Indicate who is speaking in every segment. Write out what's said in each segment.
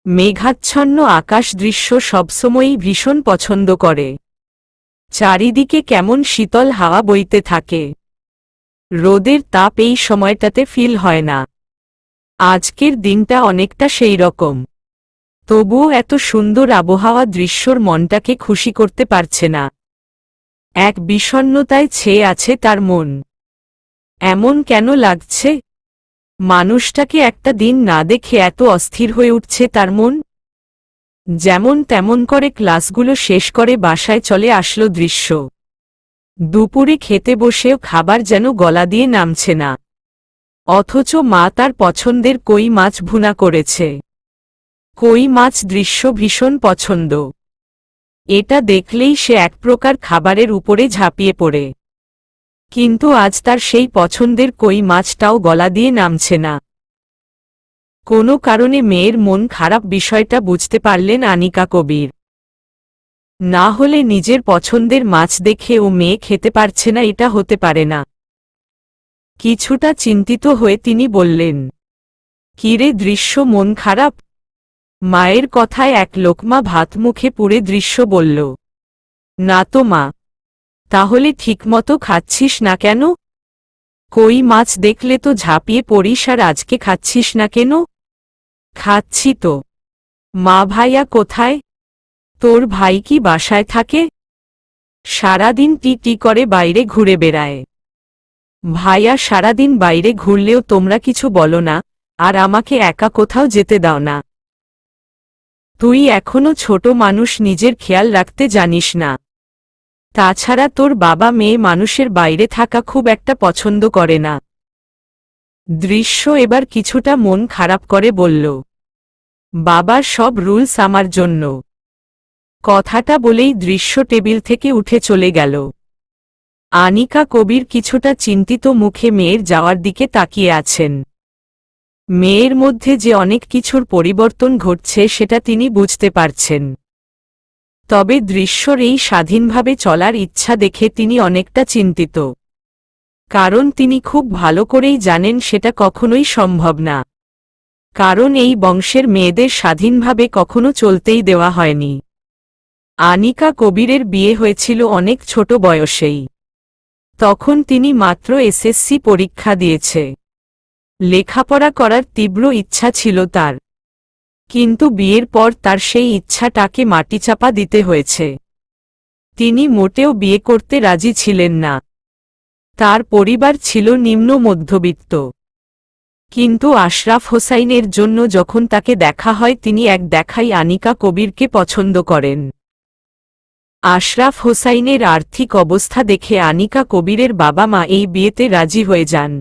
Speaker 1: মেঘাচ্ছন্ন আকাশ দৃশ্য সবসময়ই ভীষণ পছন্দ করে। চারিদিকে কেমন শীতল হাওয়া বইতে থাকে। রোদের তাপ এই সময়টাতে ফিল হয় না। আজকের দিনটা অনেকটা সেই রকম। তবুও এত সুন্দর আবহাওয়া দৃশ্যর মনটাকে খুশি করতে পারছে না। এক বিষণ্ণতায় ছেয়ে আছে তার মন। এমন কেন লাগছে? মানুষটাকে একটা দিন না দেখে এত অস্থির হয়ে উঠছে তার মন। যেমন তেমন করে ক্লাসগুলো শেষ করে বাসায় চলে আসলো দৃশ্য। দুপুরে খেতে বসেও খাবার যেন গলা দিয়ে নামছে না। অথচ মা তার পছন্দের কই মাছ ভুনা করেছে। কই মাছ দৃশ্য ভীষণ পছন্দ। এটা দেখলেই সে এক প্রকার খাবারের উপরে ঝাঁপিয়ে পড়ে। কিন্তু আজ তার সেই পছন্দের কই মাছটাও গলা দিয়ে নামছে না। কোনো কারণে মেয়ের মন খারাপ বিষয়টা বুঝতে পারলেন আনিকা কবির। না হলে নিজের পছন্দের মাছ দেখে ও মেয়ে খেতে পারছে না এটা হতে পারে না। কিছুটা চিন্তিত হয়ে তিনি বললেন, কিরে দৃশ্য মন খারাপ? মায়ের কথায় এক লোকমা ভাত মুখে পুরে দৃশ্য বলল, না তো মা। তাহলে ঠিকমতো খাচ্ছিস না কেন? কই মাছ দেখলে তো ঝাঁপিয়ে পড়িস, আর আজকে খাচ্ছিস না কেন? খাচ্ছি তো। মা ভাইয়া কোথায়? তোর ভাই কি বাসায় থাকে? সারাদিন টি করে বাইরে ঘুরে বেড়ায়। ভাইয়া সারাদিন বাইরে ঘুরলেও তোমরা কিছু বলো না, আর আমাকে একা কোথাও যেতে দাও না। তুই এখনো ছোট মানুষ, নিজের খেয়াল রাখতে জানিস না। তাছাড়া তোর বাবা মেয়ে মানুষের বাইরে থাকা খুব একটা পছন্দ করে না। দৃশ্য এবার কিছুটা মন খারাপ করে বলল, বাবার সব রুলস আমার জন্য। কথাটা বলেই দৃশ্য টেবিল থেকে উঠে চলে গেল। আনিকা কবির কিছুটা চিন্তিত মুখে মেয়ের যাওয়ার দিকে তাকিয়ে আছেন। মেয়ের মধ্যে যে অনেক কিছুর পরিবর্তন ঘটছে সেটা তিনি বুঝতে পারছেন। তবে দৃশ্যর এই স্বাধীনভাবে চলার ইচ্ছা দেখে তিনি অনেকটা চিন্তিত। কারণ তিনি খুব ভালো করেই জানেন সেটা কখনোই সম্ভব না। কারণ এই বংশের মেয়েদের স্বাধীনভাবে কখনো চলতেই দেওয়া হয়নি। আনিকা কবিরের বিয়ে হয়েছিল অনেক ছোট বয়সেই। তখন তিনি মাত্র এসএসসি পরীক্ষা দিয়েছে। লেখাপড়া করার তীব্র ইচ্ছা ছিল তার। কিন্তু বিয়ের পর তার সেই ইচ্ছাটাকে মাটিচাপা দিতে হয়েছে। তিনি মোটেও বিয়ে করতে রাজি ছিলেন না। তার পরিবার ছিল নিম্ন মধ্যবিত্ত। কিন্তু আশরাফ হোসাইনের জন্য যখন তাকে দেখা হয় তিনি এক দেখাই আনিকা কবিরকে পছন্দ করেন। আশরাফ হোসাইনের আর্থিক অবস্থা দেখে আনিকা কবিরের বাবা মা এই বিয়েতে রাজি হয়ে যান।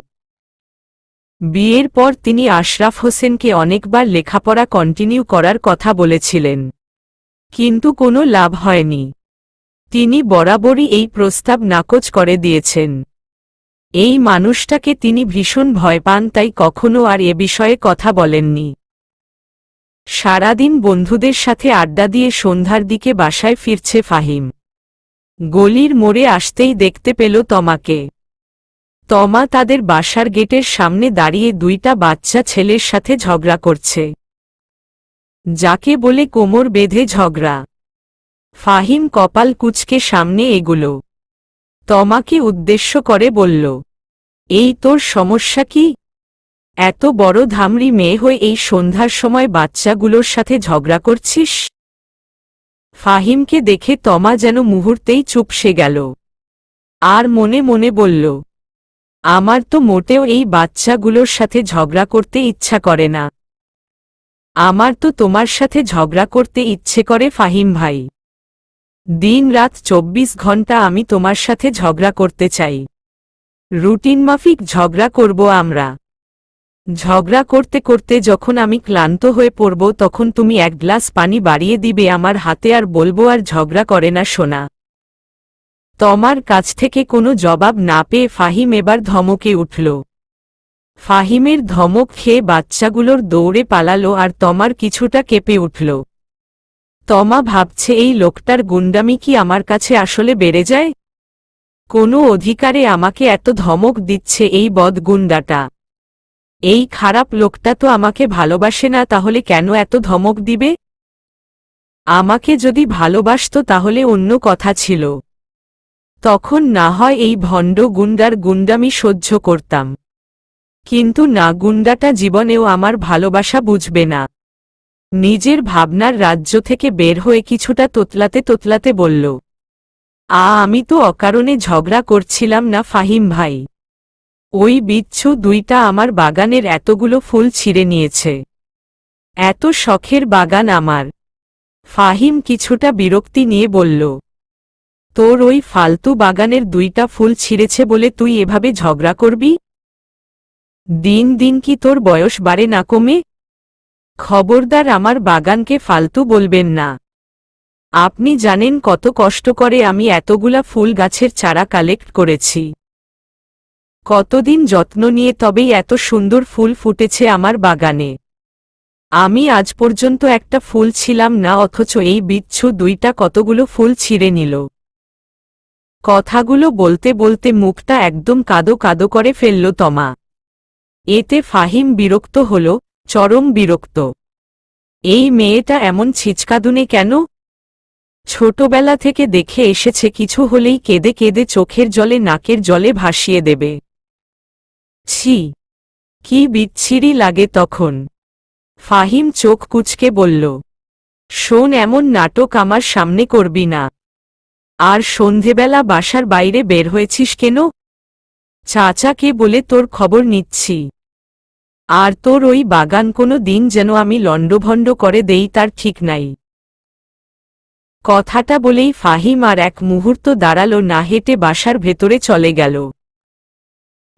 Speaker 1: বিয়ের পর তিনি আশরাফ হোসেনকে অনেকবার লেখাপড়া কন্টিনিউ করার কথা বলেছিলেন, কিন্তু কোনো লাভ হয়নি। তিনি বরাবরই এই প্রস্তাব নাকচ করে দিয়েছেন। এই মানুষটাকে তিনি ভীষণ ভয় পান, তাই কখনো আর এ বিষয়ে কথা বলেননি। সারাদিন বন্ধুদের সাথে আড্ডা দিয়ে সন্ধ্যার দিকে বাসায় ফিরছে ফাহিম। গলির মোড়ে আসতেই দেখতে পেল তমাকে। তমা তাদের বাসার গেটের সামনে দাঁড়িয়ে দুইটা বাচ্চা ছেলের সাথে ঝগড়া করছে। যাকে বলে কোমর বেঁধে ঝগড়া। ফাহিম কপাল কুঁচকে সামনে এগুলো। তমাকে উদ্দেশ্য করে বলল, এই তোর সমস্যা কি? এত বড় ধামড়ি মেয়ে হয়ে এই সন্ধ্যার সময় বাচ্চাগুলোর সাথে ঝগড়া করছিস? ফাহিমকে দেখে তমা যেন মুহূর্তেই চুপসে গেল। আর মনে মনে বলল, আমার তো মোটেও এই বাচ্চাগুলোর সাথে ঝগড়া করতে ইচ্ছা করে না। আমার তো তোমার সাথে ঝগড়া করতে ইচ্ছে করে ফাহিম ভাই। দিন রাত 24 ঘন্টা আমি তোমার সাথে ঝগড়া করতে চাই। রুটিন মাফিক ঝগড়া করব আমরা। ঝগড়া করতে করতে যখন আমি ক্লান্ত হয়ে পড়ব তখন তুমি এক গ্লাস পানি বাড়িয়ে দিবে আমার হাতে, আর বলবো আর ঝগড়া করে না সোনা। তমার কাছ থেকে কোনো জবাব না পেয়ে ফাহিম এবার ধমকে উঠল। ফাহিমের ধমক খেয়ে বাচ্চাগুলোর দৌড়ে পালালো আর তমার কিছুটা কেঁপে উঠল। তমা ভাবছে, এই লোকটার গুন্ডামি কি আমার কাছে আসলে বেড়ে যায়? কোনো অধিকারে আমাকে এত ধমক দিচ্ছে এই বদগুন্ডাটা। এই খারাপ লোকটা তো আমাকে ভালোবাসে না, তাহলে কেন এত ধমক দিবে? আমাকে যদি ভালোবাসতো তাহলে অন্য কথা ছিল, তখন না হয় এই ভণ্ড গুন্ডার গুন্ডামি সহ্য করতাম, কিন্তু না, গুন্ডাটা জীবনেও আমার ভালোবাসা বুঝবে না। নিজের ভাবনার রাজ্য থেকে বের হয়ে কিছুটা তোতলাতে তোতলাতে বলল, আমি তো অকারণে ঝগড়া করছিলাম না ফাহিম ভাই। ওই বিচ্ছু দুইটা আমার বাগানের এতগুলো ফুল ছিঁড়ে নিয়েছে। এত শখের বাগান আমার। ফাহিম কিছুটা বিরক্তি নিয়ে বলল, তোর ওই ফালতু বাগানের দুইটা ফুল ছিঁড়েছে বলে তুই এভাবে ঝগড়া করবি? দিন দিন কি তোর বয়স বাড়ে না কমে? খবরদার আমার বাগানকে ফালতু বলবেন না। আপনি জানেন কত কষ্ট করে আমি এতগুলা ফুল গাছের চারা কালেক্ট করেছি, কতদিন যত্ন নিয়ে তবেই এত সুন্দর ফুল ফুটেছে আমার বাগানে। আমি আজ পর্যন্ত একটা ফুল ছিলাম না, অথচ এই বিচ্ছু দুইটা কতগুলো ফুল ছিঁড়ে নিল। কথাগুলো বলতে বলতে মুখটা একদম কাদো কাদো করে ফেলল তমা। এতে ফাহিম বিরক্ত হল, চরম বিরক্ত। এই মেয়েটা এমন ছিচকাদুনে কেন? ছোটবেলা থেকে দেখে এসেছে কিছু হলেই কেঁদে কেঁদে চোখের জলে নাকের জলে ভাসিয়ে দেবে। ছি, কি বিচ্ছিরি লাগে তখন। ফাহিম চোখ কুঁচকে বলল, শোন, এমন নাটক আমার সামনে করবি না। আর সন্ধেবেলা বাসার বাইরে বের হয়েছিস কেন? চাচাকে বলে তোর খবর নিচ্ছি। আর তোর ওই বাগান কোনো দিন যেন আমি লণ্ডভণ্ড করে দেই তার ঠিক নাই। কথাটা বলেই ফাহিম আর এক মুহূর্ত দাঁড়ালো না, হেঁটে বাসার ভেতরে চলে গেল।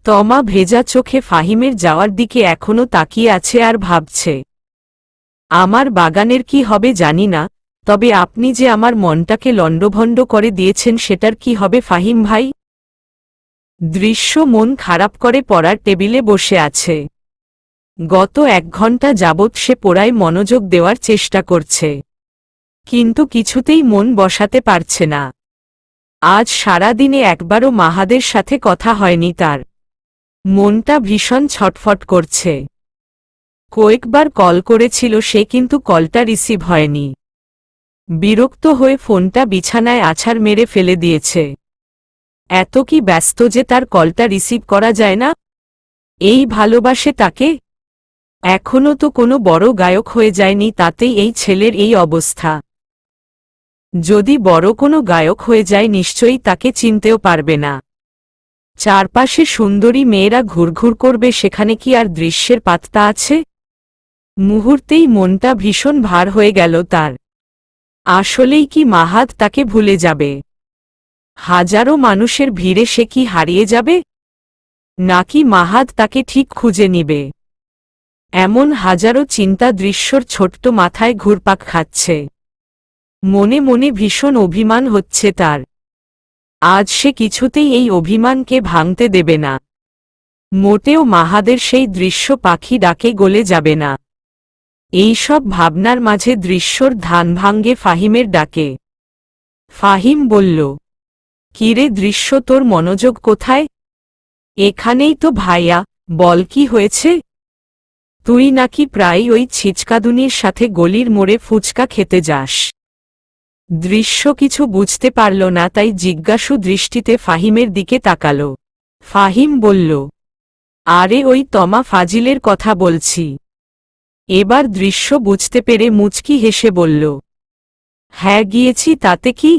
Speaker 1: তমা ভেজা চোখে ফাহিমের যাওয়ার দিকে এখনো তাকিয়ে আছে আর ভাবছে, আমার বাগানের কি হবে জানি না, তবে আপনি যে আমার মনটাকে লণ্ডভণ্ড করে দিয়েছেন সেটার কি হবে ফাহিম ভাই? দৃশ্য মন খারাপ করে পড়ার টেবিলে বসে আছে। গত 1 ঘন্টা যাবৎ সে পড়ায় মনোযোগ দেওয়ার চেষ্টা করছে, কিন্তু কিছুতেই মন বসাতে পারছে না। আজ সারা দিনে একবারও মাহাদের সাথে কথা হয়নি তার। মনটা ভীষণ ছটফট করছে। কয়েকবার কল করেছিল সে, কিন্তু কলটা রিসিভ হয়নি। বিরক্ত হয়ে ফোনটা বিছানায় আছাড় মেরে ফেলে দিয়েছে। এত কি ব্যস্ত যে তার কলটা রিসিভ করা যায় না? এই ভালোবাসে তাকে? এখনো তো কোনো বড় গায়ক হয়ে যায়নি, তাতেই এই ছেলের এই অবস্থা। যদি বড় কোনো গায়ক হয়ে যায় নিশ্চয়ই তাকে চিনতেও পারবে না। চারপাশে সুন্দরী মেয়েরা ঘুরঘুর করবে, সেখানে কি আর দৃশ্যের পাত্তা আছে? মুহূর্তেই মনটা ভীষণ ভার হয়ে গেল তার। আসলেই কি মাহাদ তাকে ভুলে যাবে? হাজারো মানুষের ভিড়ে সে কি হারিয়ে যাবে? নাকি মাহাদ তাকে ঠিক খুঁজে নিবে? এমন হাজারো চিন্তা দৃশ্যর ছোট্ট মাথায় ঘুরপাক খাচ্ছে। মনে মনে ভীষণ অভিমান হচ্ছে তার। আজ সে কিছুতেই এই অভিমানকে ভাঙতে দেবে না। মোটেও মাহাদের সেই দৃশ্য পাখি ডাকে গলে যাবে না। এই সব ভাবনার মাঝে দৃশ্যর ধান ভাঙ্গে ফাহিমের ডাকে। ফাহিম বলল, কিরে দৃশ্য, তোর মনোযোগ কোথায়? এখানেই তো ভাইয়া, বল কি হয়েছে? তুই নাকি প্রায় ওই ছিচকাদুনির সাথে গলির মোড়ে ফুচকা খেতে যাস। দৃশ্য কিছু বুঝতে পারল না, তাই জিজ্ঞাসু দৃষ্টিতে ফাহিমের দিকে তাকাল। ফাহিম বলল, আরে ওই তমা ফাজিলের কথা বলছি। এবার দৃশ্য বুঝতে পেরে মুচকি হেসে বলল, হ্যাঁ গিয়েছি, তাতে কি?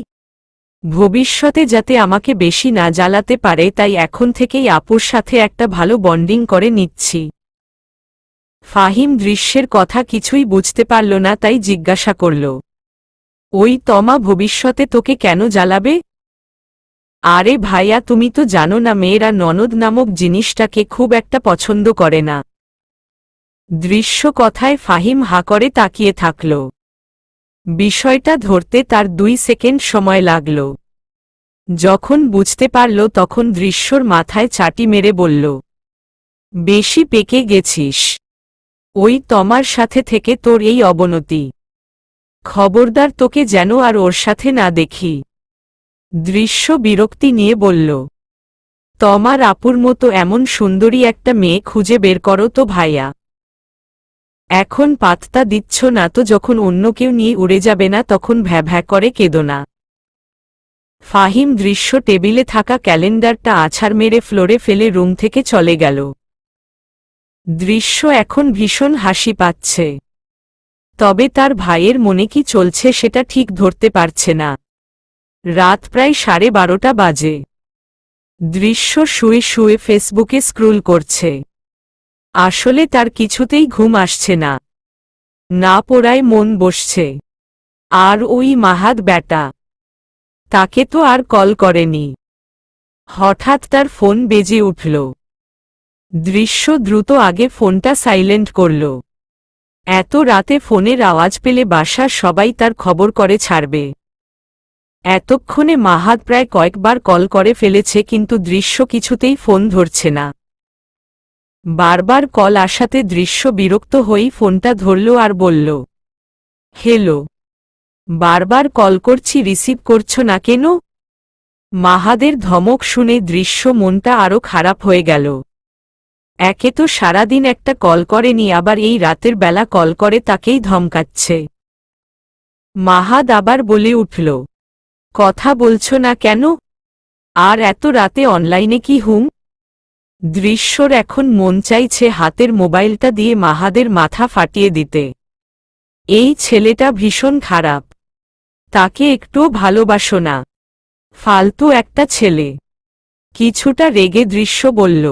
Speaker 1: ভবিষ্যতে যাতে আমাকে বেশি না জ্বালাতে পারে তাই এখন থেকেই আপুর সাথে একটা ভালো বন্ডিং করে নিচ্ছি। ফাহিম দৃশ্যের কথা কিছুই বুঝতে পারল না, তাই জিজ্ঞাসা করল, ওই তমা ভবিষ্যতে তোকে কেন জ্বালাবে? আরে ভাইয়া, তুমি তো জানো না মেয়েরা ননদ নামক জিনিসটাকে খুব একটা পছন্দ করে না। দৃশ্য কথায় ফাহিম হা করে তাকিয়ে থাকল। বিষয়টা ধরতে তার 2 সেকেন্ড সময় লাগল। যখন বুঝতে পারল তখন দৃশ্যর মাথায় চাটি মেরে বলল, বেশি পেকে গেছিস। ওই তমার সাথে থেকে তোর এই অবনতি। খবরদার তোকে যেন আর ওর সাথে না দেখি। দৃশ্য বিরক্তি নিয়ে বলল, তোমার আপুর মতো এমন সুন্দরী একটা মেয়ে খুঁজে বের করো তো ভাইয়া। এখন পাত্তা দিচ্ছ না তো, যখন অন্য কেউ নিয়ে উড়ে যাবে না তখন ভ্যা করে কেঁদো না। ফাহিম দৃশ্য টেবিলে থাকা ক্যালেন্ডারটা আছাড় মেরে ফ্লোরে ফেলে রুম থেকে চলে গেল। দৃশ্য এখন ভীষণ হাসি পাচ্ছে, তবে তার ভাইয়ের মনে কি চলছে সেটা ঠিক ধরতে পারছে না। রাত প্রায় 12:30 বাজে। দৃশ্য শুয়ে শুয়ে ফেসবুকে স্ক্রল করছে। আসলে তার কিছুতেই ঘুম আসছে না, না পড়ায় মন বসছে। আর ওই মাহাদ ব্যাটা, তাকে তো আর কল করেনি। হঠাৎ তার ফোন বেজে উঠল। দৃশ্য দ্রুত আগে ফোনটা সাইলেন্ট করল। এত রাতে ফোনের আওয়াজ পেলে বাসার সবাই তার খবর করে ছাড়বে। এতক্ষণে মাহাদ প্রায় কয়েকবার কল করে ফেলেছে, কিন্তু দৃশ্য কিছুতেই ফোন ধরছে না। বারবার কল আসাতে দৃশ্য বিরক্ত হয়েই ফোনটা ধরল আর বলল, হ্যালো, বারবার কল করছি, রিসিভ করছো না কেন? মাহাদের ধমক শুনে দৃশ্য মনটা আরও খারাপ হয়ে গেল। একে তো সারাদিন একটা কল করেনি, আবার এই রাতের বেলা কল করে তাকেই ধমকাচ্ছে। মাহাদ আবার বলে উঠল, কথা বলছো না কেন? আর এত রাতে অনলাইনে কি হুম? দৃশ্যর এখন মন চাইছে হাতের মোবাইলটা দিয়ে মাহাদের মাথা ফাটিয়ে দিতে। এই ছেলেটা ভীষণ খারাপ, তাকে একটুও ভালোবাসো না, ফালতু একটা ছেলে। কিছুটা রেগে দৃশ্য বলল,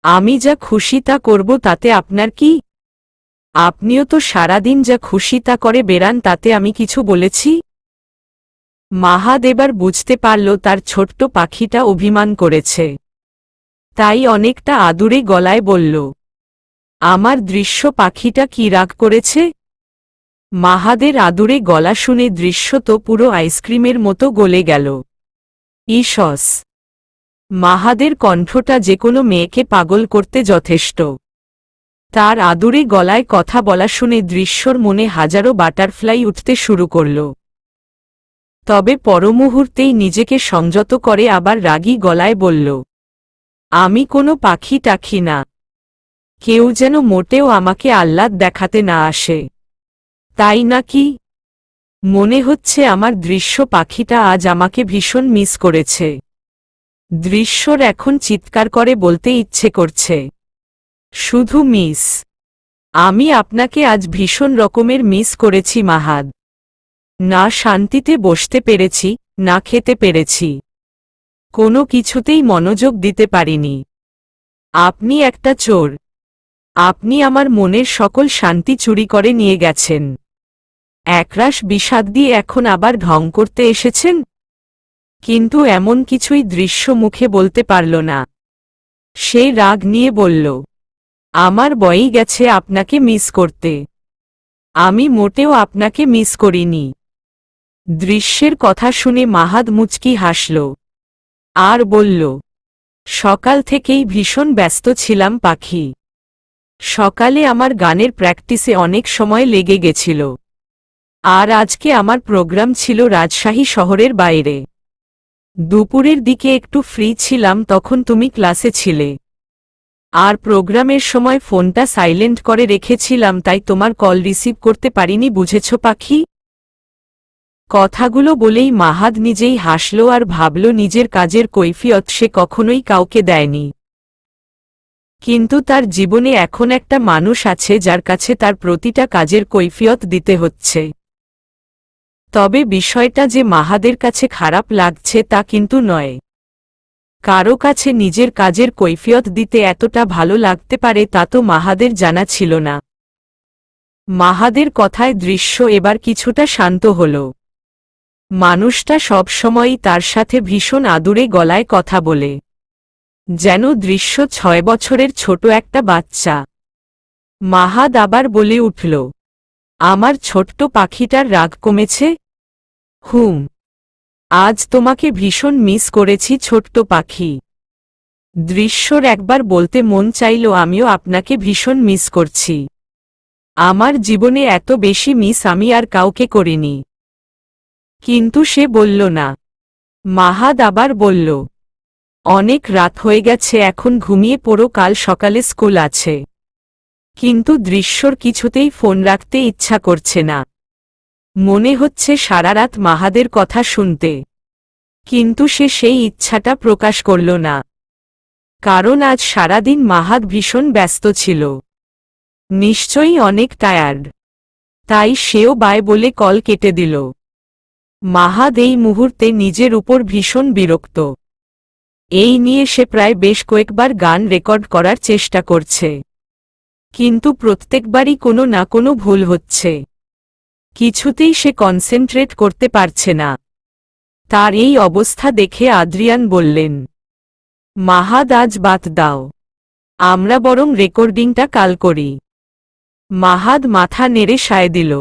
Speaker 1: আমি যা খুশি তা করব, তাতে আপনার কি? আপনিও তো সারাদিন যা খুশি তা করে বেড়ান, তাতে আমি কিছু বলেছি? মাহাদ এবার বুঝতে পারল তার ছোট্ট পাখিটা অভিমান করেছে, তাই অনেকটা আদুরে গলায় বলল, আমার দৃশ্য পাখিটা কি রাগ করেছে? মাহাদের আদুরে গলা শুনে দৃশ্য তো পুরো আইসক্রিমের মতো গলে গেল। ইসস, মাহাদের কণ্ঠটা যে কোনো মেয়েকে পাগল করতে যথেষ্ট। তার আদুরে গলায় কথা বলা শুনে দৃশ্যর মনে হাজারো বাটারফ্লাই উঠতে শুরু করল। তবে পরমুহূর্তেই নিজেকে সংযত করে আবার রাগী গলায় বলল, আমি কোনো পাখি টাখি না, কেউ যেন মোটেও আমাকে আহ্লাদ দেখাতে না আসে। তাই নাকি? মনে হচ্ছে আমার দৃশ্য পাখিটা আজ আমাকে ভীষণ মিস করেছে। দৃশ্যর এখন চিৎকার করে বলতে ইচ্ছে করছে, শুধু মিস? আমি আপনাকে আজ ভীষণ রকমের মিস করেছি মাহাদ। না শান্তিতে বসতে পেরেছি, না খেতে পেরেছি, কোনো কিছুতেই মনোযোগ দিতে পারিনি। আপনি একটা চোর, আপনি আমার মনের সকল শান্তি চুরি করে নিয়ে গেছেন। একরাশ বিষাদ দিয়ে এখন আবার ঢং করতে এসেছেন? কিন্তু এমন কিছুই দৃশ্য মুখে বলতে পারল না। সে রাগ নিয়ে বলল, আমার বয়ই গেছে আপনাকে মিস করতে, আমি মোটেও আপনাকে মিস করিনি। দৃশ্যের কথা শুনে মাহাদ মুচকি হাসল আর বলল, সকাল থেকেই ভীষণ ব্যস্ত ছিলাম পাখি। সকালে আমার গানের প্র্যাকটিসে অনেক সময় লেগে গেছিল, আর আজকে আমার প্রোগ্রাম ছিল রাজশাহী শহরের বাইরে। দুপুরের দিকে একটু ফ্রি ছিলাম, তখন তুমি ক্লাসে ছিলে, আর প্রোগ্রামের সময় ফোনটা সাইলেন্ট করে রেখেছিলাম, তাই তোমার কল রিসিভ করতে পারিনি, বুঝেছ পাখি? কথাগুলো বলেই মাহাদ নিজেই হাসল আর ভাবল নিজের কাজের কৈফিয়ত সে কখনোই কাউকে দেয়নি। কিন্তু তার জীবনে এখন একটা মানুষ আছে যার কাছে তার প্রতিটা কাজের কৈফিয়ত দিতে হচ্ছে। তবে বিষয়টা যে মাহাদের কাছে খারাপ লাগছে তা কিন্তু নয়। কারো কাছে নিজের কাজের কৈফিয়ত দিতে এতটা ভালো লাগতে পারে তা তো মাহাদের জানা ছিল না। মাহাদের কথায় দৃশ্য এবার কিছুটা শান্ত হল। মানুষটা সব সময়ই তার সাথে ভীষণ আদুরে গলায় কথা বলে, যেন দৃশ্য 6 বছরের ছোট একটা বাচ্চা। মাহাদ আবার বলে উঠল, আমার ছোট্ট পাখিটার রাগ কমেছে? হুম, আজ তোমাকে ভীষণ মিস করেছি ছোট্ট পাখি। দৃশ্যর একবার বলতে মন চাইল, আমিও আপনাকে ভীষণ মিস করছি। আমার জীবনে এত বেশি মিস আমি আর কাউকে করিনি। কিন্তু সে বলল না। মাহাদ আবার বলল, অনেক রাত হয়ে গেছে, এখন ঘুমিয়ে পড়ো, কাল সকালে স্কুল আছে। কিন্তু দৃশ্যর কিছুতেই ফোন রাখতে ইচ্ছা করছে না। মনে হচ্ছে সারা রাত মাহাদের কথা শুনতে। কিন্তু সে সেই ইচ্ছাটা প্রকাশ করল না, কারণ আজ সারাদিন মাহাদ ভীষণ ব্যস্ত ছিল। নিশ্চয়ই অনেক টায়ার্ড, তাই সেও বাই বলে কল কেটে দিল। মাহাদ এই মুহূর্তে নিজের উপর ভীষণ বিরক্ত। এই নিয়ে সে প্রায় বেশ কয়েকবার গান রেকর্ড করার চেষ্টা করছে, কিন্তু প্রত্যেকবারই কোনো না কোনো ভুল হচ্ছে। কিছুতেই সে কনসেন্ট্রেট করতে পারছে না। তার এই অবস্থা দেখে আদ্রিয়ান বললেন, মাহাদ আজ বাদ দাও, আমরা বরং রেকর্ডিংটা কাল করি। মাহাদ মাথা নেড়ে সায় দিল।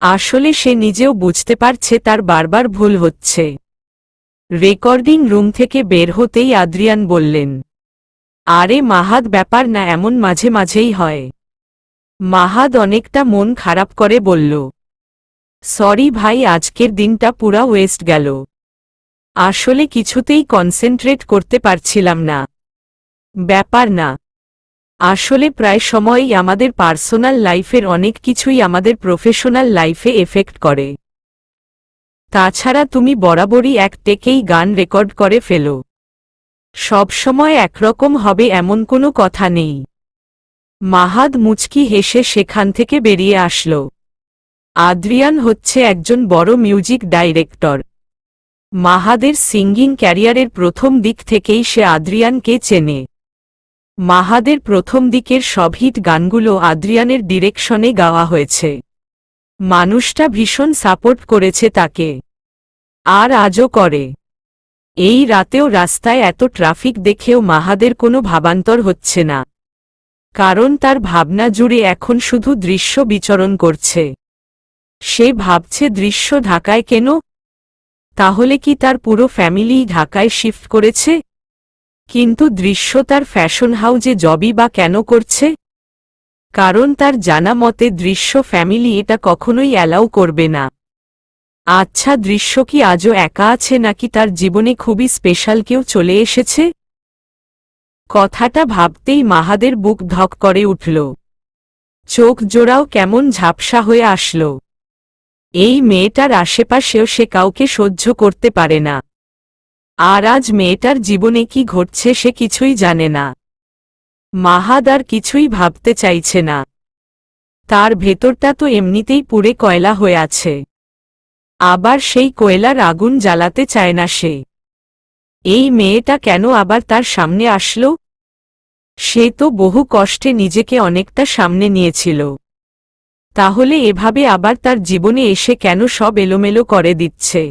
Speaker 1: আসলে সে নিজেও বুঝতে পারছে তার বারবার ভুল হচ্ছে। রেকর্ডিং রুম থেকে বের হতেই আদ্রিয়ান বললেন, আরে মাহাদ, ব্যাপার না, এমন মাঝে মাঝেই হয়। মাহাদ অনেকটা মন খারাপ করে বলল, সরি ভাই, আজকের দিনটা পুরা ওয়েস্ট গেল। আসলে কিছুতেই কনসেন্ট্রেট করতে পারছিলাম না। ব্যাপার না, আসলে প্রায় সময়ই আমাদের পার্সোনাল লাইফের অনেক কিছুই আমাদের প্রফেশনাল লাইফে এফেক্ট করে। তাছাড়া তুমি বরাবরই এক টেকেই গান রেকর্ড করে ফেলো। সবসময় একরকম হবে এমন কোনো কথা নেই। মাহাদ মুচকি হেসে সেখান থেকে বেরিয়ে আসল। আদ্রিয়ান হচ্ছে একজন বড় মিউজিক ডাইরেক্টর। মাহাদের সিঙ্গিং ক্যারিয়ারের প্রথম দিক থেকেই সে আদ্রিয়ানকে চেনে। মাহাদের প্রথম দিকের সব হিট গানগুলো আদ্রিয়ানের ডিরেকশনে গাওয়া হয়েছে। মানুষটা ভীষণ সাপোর্ট করেছে তাকে, আর আজও করে। এই রাতেও রাস্তায় এত ট্রাফিক দেখেও মাহাদের কোনো ভাবান্তর হচ্ছে না, কারণ তার ভাবনা জুড়ে এখন শুধু দৃশ্য বিচরণ করছে। সে ভাবছে, দৃশ্য ঢাকায় কেন? তাহলে কি তার পুরো ফ্যামিলি ঢাকায় শিফট করেছে? কিন্তু দৃশ্য তার ফ্যাশন হাউজে জবই বা কেন করছে? কারণ তার জানা মতে দৃশ্য ফ্যামিলি এটা কখনোই অ্যালাউ করবে না। আচ্ছা, দৃশ্য কি আজও একা আছে, নাকি তার জীবনে খুবই স্পেশাল কেউ চলে এসেছে? কথাটা ভাবতেই মাহাদের বুক ধক করে উঠল। চোখ জোড়াও কেমন ঝাপসা হয়ে আসল। এই মেয়েটার আশেপাশেও সে কাউকে সহ্য করতে পারে না। আর আজ মেয়েটার জীবনে কি ঘটছে সে কিছুই জানে না। মাহাদ আর কিছুই ভাবতে চাইছে না। তার ভেতরটা তো এমনিতেই পুড়ে কয়লা হয়ে আছে, আবার সেই কয়লার আগুন জ্বালাতে চায় না সে। এই মেয়েটা কেন আবার তার সামনে আসলো? সে তো বহু কষ্টে নিজেকে অনেকটা সামনে নিয়েছিল, তাহলে এভাবে আবার তার জীবনে এসে কেন সব এলোমেলো করে দিচ্ছে?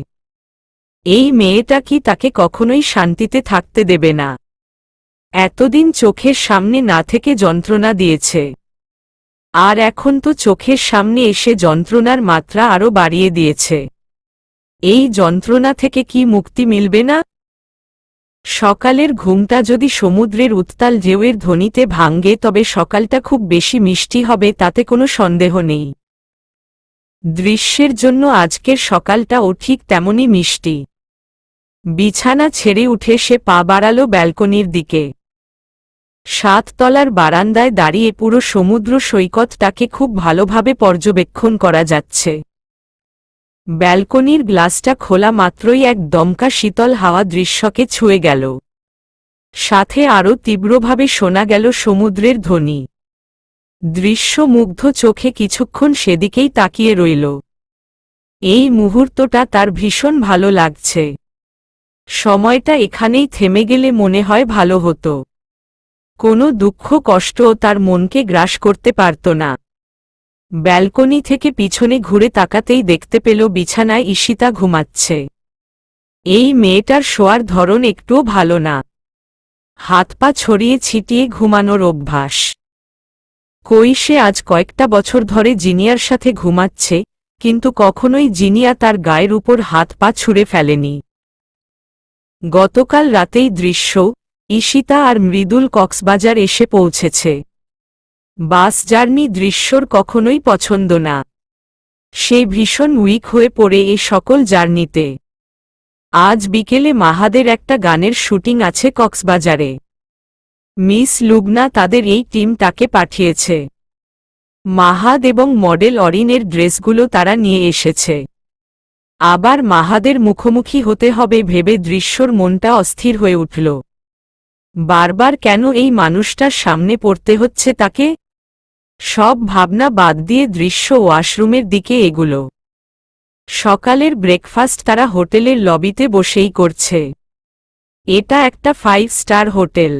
Speaker 1: এই মেয়েটা কি তাকে কখনোই শান্তিতে থাকতে দেবে না? এতদিন চোখের সামনে না থেকে যন্ত্রণা দিয়েছে, আর এখন তো চোখের সামনে এসে যন্ত্রণার মাত্রা আরও বাড়িয়ে দিয়েছে। এই যন্ত্রণা থেকে কি মুক্তি মিলবে না? সকালের ঘুমটা যদি সমুদ্রের উত্তাল ঢেউয়ের ধ্বনিতে ভাঙ্গে, তবে সকালটা খুব বেশি মিষ্টি হবে, তাতে কোনো সন্দেহ নেই। দৃশ্যের জন্য আজকের সকালটাও ঠিক তেমনই মিষ্টি। বিছানা ছেড়ে উঠে সে পা বাড়াল ব্যালকনির দিকে। 7 তলার বারান্দায় দাঁড়িয়ে পুরো সমুদ্র সৈকতটাকে খুব ভালোভাবে পর্যবেক্ষণ করা যাচ্ছে। ব্যালকনির গ্লাসটা খোলা মাত্রই এক দমকা শীতল হাওয়া দৃশ্যকে ছুঁয়ে গেল। সাথে আরও তীব্রভাবে শোনা গেল সমুদ্রের ধ্বনি। দৃশ্য মুগ্ধ চোখে কিছুক্ষণ সেদিকেই তাকিয়ে রইল। এই মুহূর্তটা তার ভীষণ ভালো লাগছে। সময়টা এখানেই থেমে গেলে মনে হয় ভালো হতো। কোনো দুঃখ কষ্টও তার মনকে গ্রাস করতে পারত না। ব্যালকনি থেকে পিছনে ঘুরে তাকাতেই দেখতে পেল বিছানায় ঈশিতা ঘুমাচ্ছে। এই মেয়েটার শোয়ার ধরন একটুও ভালো না। হাত পা ছড়িয়ে ছিটিয়ে ঘুমানোর অভ্যাস। কই, সে আজ কয়েকটা বছর ধরে জিনিয়ার সাথে ঘুমাচ্ছে, কিন্তু কখনোই জিনিয়া তার গায়ের উপর হাত পা ছুঁড়ে ফেলেনি। গতকাল রাতেই দৃশ্য, ঈশিতা আর মৃদুল কক্সবাজার এসে পৌঁছেছে। বাস জার্নি দৃশ্যর কখনোই পছন্দ না। সে ভীষণ উইক হয়ে পড়ে এই সকল জার্নিতে। আজ বিকেলে মাহাদের একটা গানের শুটিং আছে কক্সবাজারে। মিস লুবনা তাদের এই টিম তাকে পাঠিয়েছে। মাহাদ এবং মডেল অরিনের ড্রেসগুলো তারা নিয়ে এসেছে। আবার মাহাদের মুখোমুখি হতে হবে ভেবে দৃশ্যর মনটা অস্থির হয়ে উঠল। বারবার কেন এই মানুষটার সামনে পড়তে হচ্ছে তাকে? সব ভাবনা বাদ দিয়ে দৃশ্য ওয়াশরুমের দিকে এগুলো। সকালের ব্রেকফাস্ট তারা হোটেলের লবিতে বসেই করছে। এটা একটা 5 স্টার হোটেল।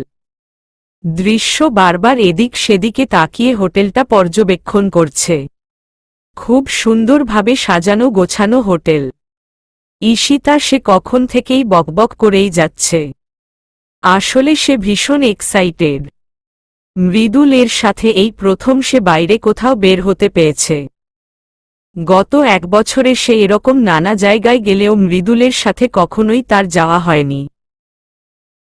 Speaker 1: দৃশ্য বারবার এদিক সেদিকে তাকিয়ে হোটেলটা পর্যবেক্ষণ করছে। খুব সুন্দরভাবে সাজানো গোছানো হোটেল। ঈশিতা সে কখন থেকেই বকবক করেই যাচ্ছে। আসলে সে ভীষণ এক্সাইটেড। মৃদুলের সাথে এই প্রথম সে বাইরে কোথাও বের হতে পেয়েছে। গত 1 বছরে সে এরকম নানা জায়গায় গেলেও মৃদুলের সাথে কখনোই তার যাওয়া হয়নি।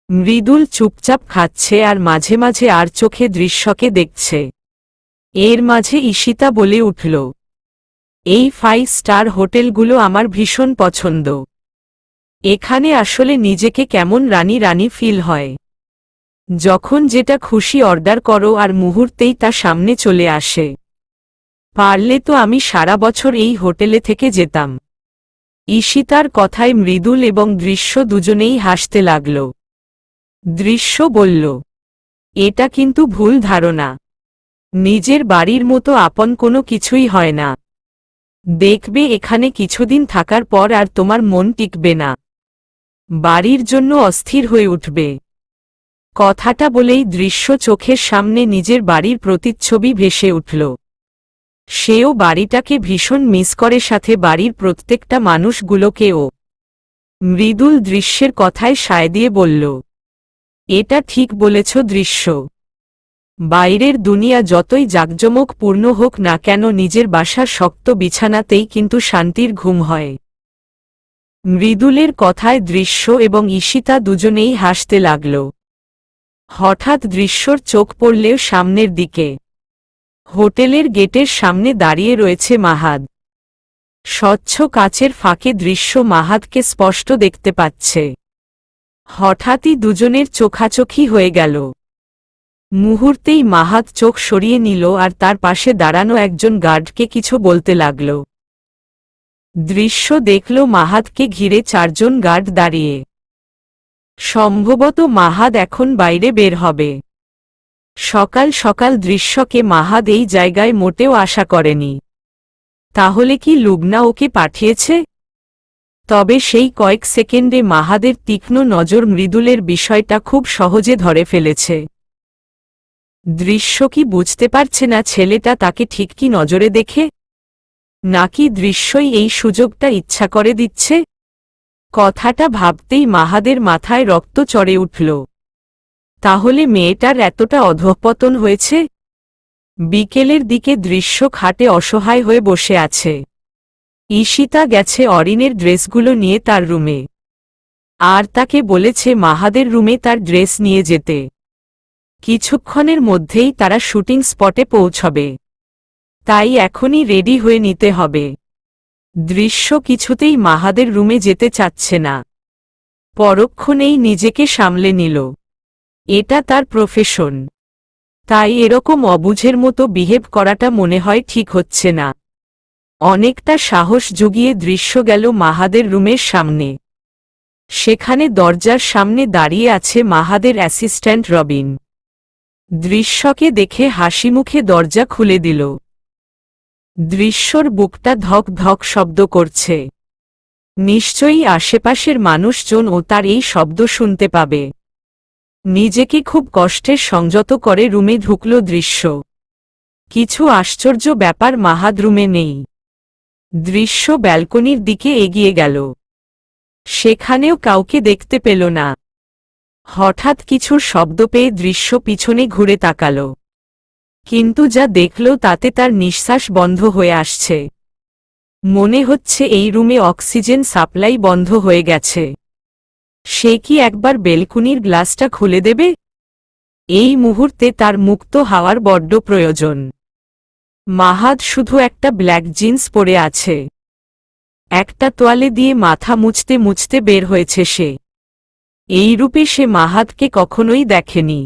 Speaker 1: মৃদুল চুপচাপ খাচ্ছে আর মাঝে মাঝে আর চোখে দৃশ্যকে দেখছে। এর মাঝে ঈশিতা বলে উঠল, এই 5 স্টার হোটেলগুলো আমার ভীষণ পছন্দ। এখানে আসলে নিজেকে কেমন রানী রানী ফিল হয়। যখন যেটা খুশি অর্ডার করো আর মুহূর্তেই তা সামনে চলে আসে। পারলে তো আমি সারা বছর এই হোটেলে থেকে যেতাম। ঈশিতার কথায় মৃদুল এবং দৃশ্য দুজনেই হাসতে লাগল। দৃশ্য বলল, এটা কিন্তু ভুল ধারণা। নিজের বাড়ির মতো আপন কোনো কিছুই হয় না। দেখবে এখানে কিছুদিন থাকার পর আর তোমার মন টিকবে না। বাড়ির জন্য অস্থির হয়ে উঠবে। কথাটা বলেই দৃশ্য চোখের সামনে নিজের বাড়ির প্রতিচ্ছবি ভেসে উঠল। সেও বাড়িটাকে ভীষণ মিস করে, সাথে বাড়ির প্রত্যেকটা মানুষগুলোকেও। মৃদুল দৃশ্যের কথায় সায় দিয়ে বলল, এটা ঠিক বলেছ দৃশ্য। বাইরের দুনিয়া যতই জাঁকজমকপূর্ণ হোক না কেন, নিজের বাসার শক্ত বিছানাতেই কিন্তু শান্তির ঘুম হয়। মৃদুলের কথায় দৃশ্য এবং ঈশিতা দুজনেই হাসতে লাগল। হঠাৎ দৃশ্যর চোখ পড়লেও সামনের দিকে। হোটেলের গেটের সামনে দাঁড়িয়ে রয়েছে মাহাদ। স্বচ্ছ কাচের ফাঁকে দৃশ্য মাহাদকে স্পষ্ট দেখতে পাচ্ছে। হঠাৎই দুজনের চোখাচোখি হয়ে গেল। মুহূর্তেই মাহাদ চোখ সরিয়ে নিল আর তার পাশে দাঁড়ানো একজন গার্ডকে কিছু বলতে লাগল। দৃশ্য দেখল মাহাদকে ঘিরে 4 জন গার্ড দাঁড়িয়ে। সম্ভবত মাহাদ এখন বাইরে বের হবে। সকাল সকাল দৃশ্যকে মাহাদ এই জায়গায় মোটেও আশা করেনি। তাহলে কি লুবনা ওকে পাঠিয়েছে? তবে সেই কয়েক সেকেন্ডে মাহাদের তীক্ষ্ণ নজর মৃদুলের বিষয়টা খুব সহজে ধরে ফেলেছে। দৃশ্য কি বুঝতে পারছে না ছেলেটা তাকে ঠিক কি নজরে দেখে? নাকি দৃশ্যই এই সুযোগটা ইচ্ছা করে দিচ্ছে? কথাটা ভাবতেই মাহাদের মাথায় রক্ত চড়ে উঠল। তাহলে মেয়েটার এতটা অধঃপতন হয়েছে? বিকেলের দিকে দৃশ্য খাটে অসহায় হয়ে বসে আছে। ঈশিতা গেছে অরিনের ড্রেসগুলো নিয়ে তার রুমে। আর তাকে বলেছে মাহাদের রুমে তার ড্রেস নিয়ে যেতে। কিছুক্ষণের মধ্যেই তারা শুটিং স্পটে পৌঁছবে। তাই এখনই রেডি হয়ে নিতে হবে। দৃশ্য কিছুতেই মাহাদের রুমে যেতে চাচ্ছে না। পরক্ষণেই নিজেকে সামলে নিল। এটা তার প্রফেশন। তাই এরকম অবুঝের মতো বিহেভ করাটা মনে হয় ঠিক হচ্ছে না। অনেকটা সাহস জুগিয়ে দৃশ্য গেল মাহাদের রুমের সামনে। সেখানে দরজার সামনে দাঁড়িয়ে আছে মাহাদের অ্যাসিস্ট্যান্ট রবিন। দৃশ্যকে দেখে হাসিমুখে দরজা খুলে দিল। দৃশ্যর বুকটা ধক ধক শব্দ করছে। নিশ্চয়ই আশেপাশের মানুষজন ও তার এই শব্দ শুনতে পাবে। নিজেকে খুব কষ্টের সংযত করে রুমে ঢুকল দৃশ্য। কিছু আশ্চর্য ব্যাপার, মাহাদ রুমে নেই। দৃশ্য ব্যালকনির দিকে এগিয়ে গেল। সেখানেও কাউকে দেখতে পেল না। হঠাৎ কিছুর শব্দ পেয়ে দৃশ্য পিছনে ঘুরে তাকাল। কিন্তু যা দেখল তাতে তার নিঃশ্বাস বন্ধ হয়ে আসছে। মনে হচ্ছে এই রুমে অক্সিজেন সাপ্লাই বন্ধ হয়ে গেছে। সে কি একবার বেলকুনির গ্লাসটা খুলে দেবে? এই মুহূর্তে তার মুক্ত হাওয়ার বড্ড প্রয়োজন। মাহাদ শুধু একটা ব্ল্যাক জিন্স পরে আছে। একটা তোয়ালে দিয়ে মাথা মুছতে মুছতে বের হয়েছে সে। এই রূপে সে মাহাদকে কখনোই দেখেনি।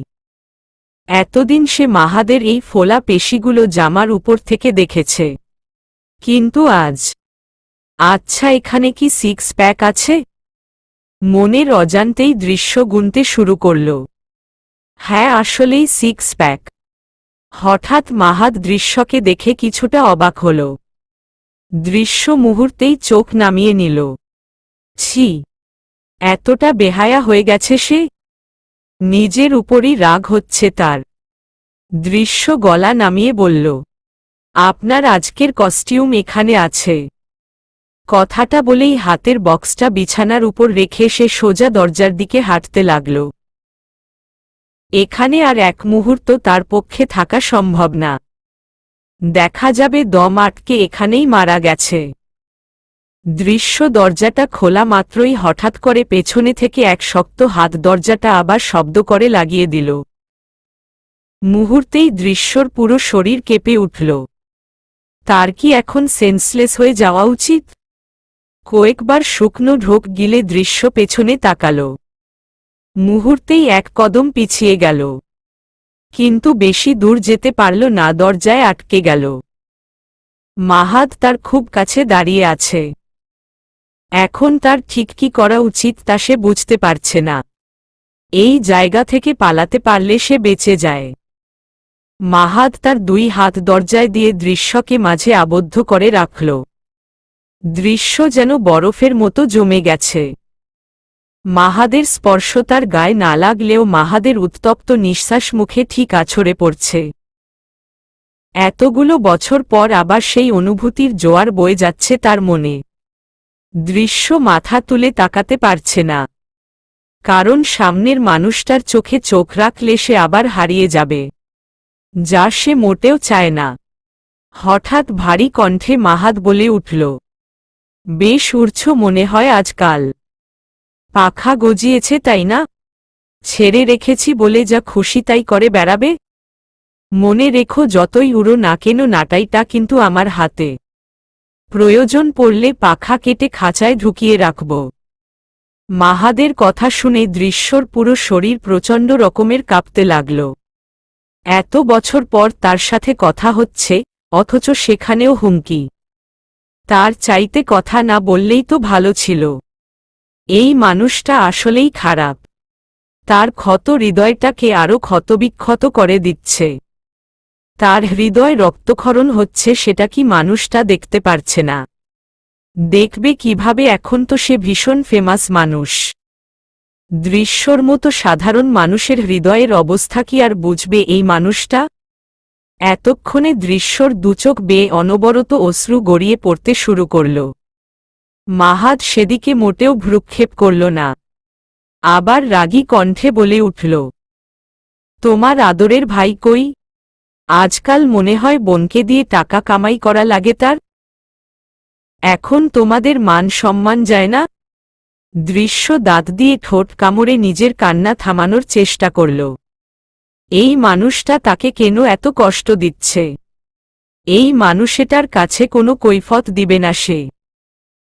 Speaker 1: এতদিন সে মাহাদের এই ফোলা পেশিগুলো জামার উপর থেকে দেখেছে, কিন্তু আজ। আচ্ছা, এখানে কি সিক্স প্যাক আছে? মনের অজান্তেই দৃশ্য গুনতে শুরু করল। হ্যাঁ, আসলেই সিক্স প্যাক। হঠাৎ মাহাদ দৃশ্যকে দেখে কিছুটা অবাক হল। দৃশ্য মুহূর্তেই চোখ নামিয়ে নিল। ছি, এতটা বেহায়া হয়ে গেছে সে। নিজের উপরই রাগ হচ্ছে তার। দৃশ্য গলা নামিয়ে বলল, আপনার আজকের কস্টিউম এখানে আছে। কথাটা বলেই হাতের বক্সটা বিছানার উপর রেখে সে সোজা দরজার দিকে হাঁটতে লাগল। এখানে আর এক মুহূর্ত তার পক্ষে থাকা সম্ভব না। দেখা যাবে দম আটকে এখানেই মারা গেছে। দৃশ্য দরজাটা খোলা মাত্রই হঠাৎ করে পেছনে থেকে এক শক্ত হাত দরজাটা আবার শব্দ করে লাগিয়ে দিল। মুহূর্তেই দৃশ্যর পুরো শরীর কেঁপে উঠল। তার কি এখন সেন্সলেস হয়ে যাওয়া উচিত? কয়েকবার শুকনো ঢোক গিলে দৃশ্য পেছনে তাকাল। মুহূর্তেই এক কদম পিছিয়ে গেল, কিন্তু বেশি দূর যেতে পারল না, দরজায় আটকে গেল। মাহাদ তার খুব কাছে দাঁড়িয়ে আছে। এখন তার ঠিক কি করা উচিত তা সে বুঝতে পারছে না। এই জায়গা থেকে পালাতে পারলে সে বেঁচে যায়। মাহাদ তার দুই হাত দরজায় দিয়ে দৃশ্যকে মাঝে আবদ্ধ করে রাখল। দৃশ্য যেন বরফের মতো জমে গেছে। মাহাদের স্পর্শ তার গায়ে না লাগলেও মাহাদের উত্তপ্ত নিঃশ্বাস মুখে ঠিক আছড়ে পড়ছে। এতগুলো বছর পর আবার সেই অনুভূতির জোয়ার বয়ে যাচ্ছে তার মনে। দৃশ্য মাথা তুলে তাকাতে পারছে না, কারণ সামনের মানুষটার চোখে চোখ রাখলে সে আবার হারিয়ে যাবে, যা সে মোটেও চায় না। হঠাৎ ভারী কণ্ঠে মাহাদ বলে উঠল, বেশ উড়ছ মনে হয় আজকাল। পাখা গজিয়েছে তাই না? ছেড়ে রেখেছি বলে যা খুশি তাই করে বেড়াবে? মনে রেখো, যতই উড়ো না কেন নাটাইটা কিন্তু আমার হাতে। প্রয়োজন পড়লে পাখা কেটে খাঁচায় ঢুকিয়ে রাখব। মাহাদের কথা শুনে দৃশ্যর পুরো শরীর প্রচণ্ড রকমের কাঁপতে লাগল। এত বছর পর তার সাথে কথা হচ্ছে, অথচ সেখানেও হুমকি। তার চাইতে কথা না বললেই তো ভালো ছিল। এই মানুষটা আসলেই খারাপ। তার ক্ষত হৃদয়টাকে আরও ক্ষতবিক্ষত করে দিচ্ছে। তার হৃদয় রক্তক্ষরণ হচ্ছে, সেটা কি মানুষটা দেখতে পারছে না? দেখবে কিভাবে? এখন তো সে ভীষণ ফেমাস মানুষ। দৃশ্যর মতো সাধারণ মানুষের হৃদয়ের অবস্থা কি আর বুঝবে এই মানুষটা? এতক্ষণে দৃশ্যর দুচোখ বেয়ে অনবরত অশ্রু গড়িয়ে পড়তে শুরু করল। মাহাদ সেদিকে মোটেও ভ্রুক্ষেপ করল না। আবার রাগী কণ্ঠে বলে উঠল, তোমার আদরের ভাই কই? আজকাল মনে হয় বোনকে দিয়ে টাকা কামাই করা লাগে তার। এখন তোমাদের মান সম্মান যায় না? দৃশ্য দাঁত দিয়ে ঠোঁট কামড়ে নিজের কান্না থামানোর চেষ্টা করল। এই মানুষটা তাকে কেন এত কষ্ট দিচ্ছে? এই মানুষটার কাছে কোনো কৈফত দিবে না সে।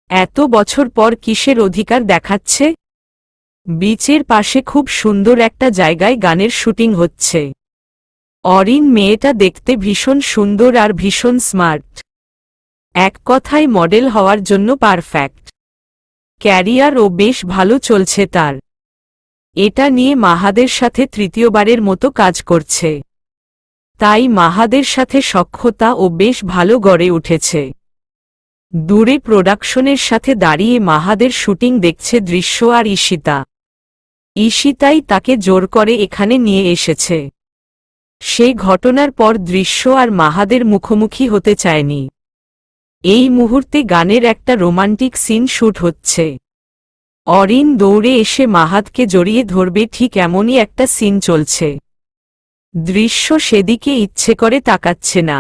Speaker 1: এত বছর পর কিসের অধিকার দেখাচ্ছে? বিচের পাশে খুব সুন্দর একটা জায়গায় গানের শুটিং হচ্ছে। অরিন মেয়েটা দেখতে ভীষণ সুন্দর আর ভীষণ স্মার্ট। এক কথায় মডেল হওয়ার জন্য পারফেক্ট। ক্যারিয়ারও বেশ ভালো চলছে তার। এটা নিয়ে মাহাদের সাথে তৃতীয়বারের মতো কাজ করছে। তাই মাহাদের সাথে সখ্যতা ও বেশ ভালো গড়ে উঠেছে। দূরে প্রোডাকশনের সাথে দাঁড়িয়ে মাহাদের শুটিং দেখছে দৃশ্য আর ঈশিতা। ঈশিতাই তাকে জোর করে এখানে নিয়ে এসেছে। সেই ঘটনার পর দৃশ্য আর মাহাদের মুখোমুখি হতে চায়নি। এই মুহূর্তে গানের একটা রোমান্টিক সিন শুট হচ্ছে। অরিন দৌড়ে এসে মাহাদকে জড়িয়ে ধরবে, ঠিক এমনই একটা সিন চলছে। দৃশ্য সেদিকে ইচ্ছে করে তাকাচ্ছে না।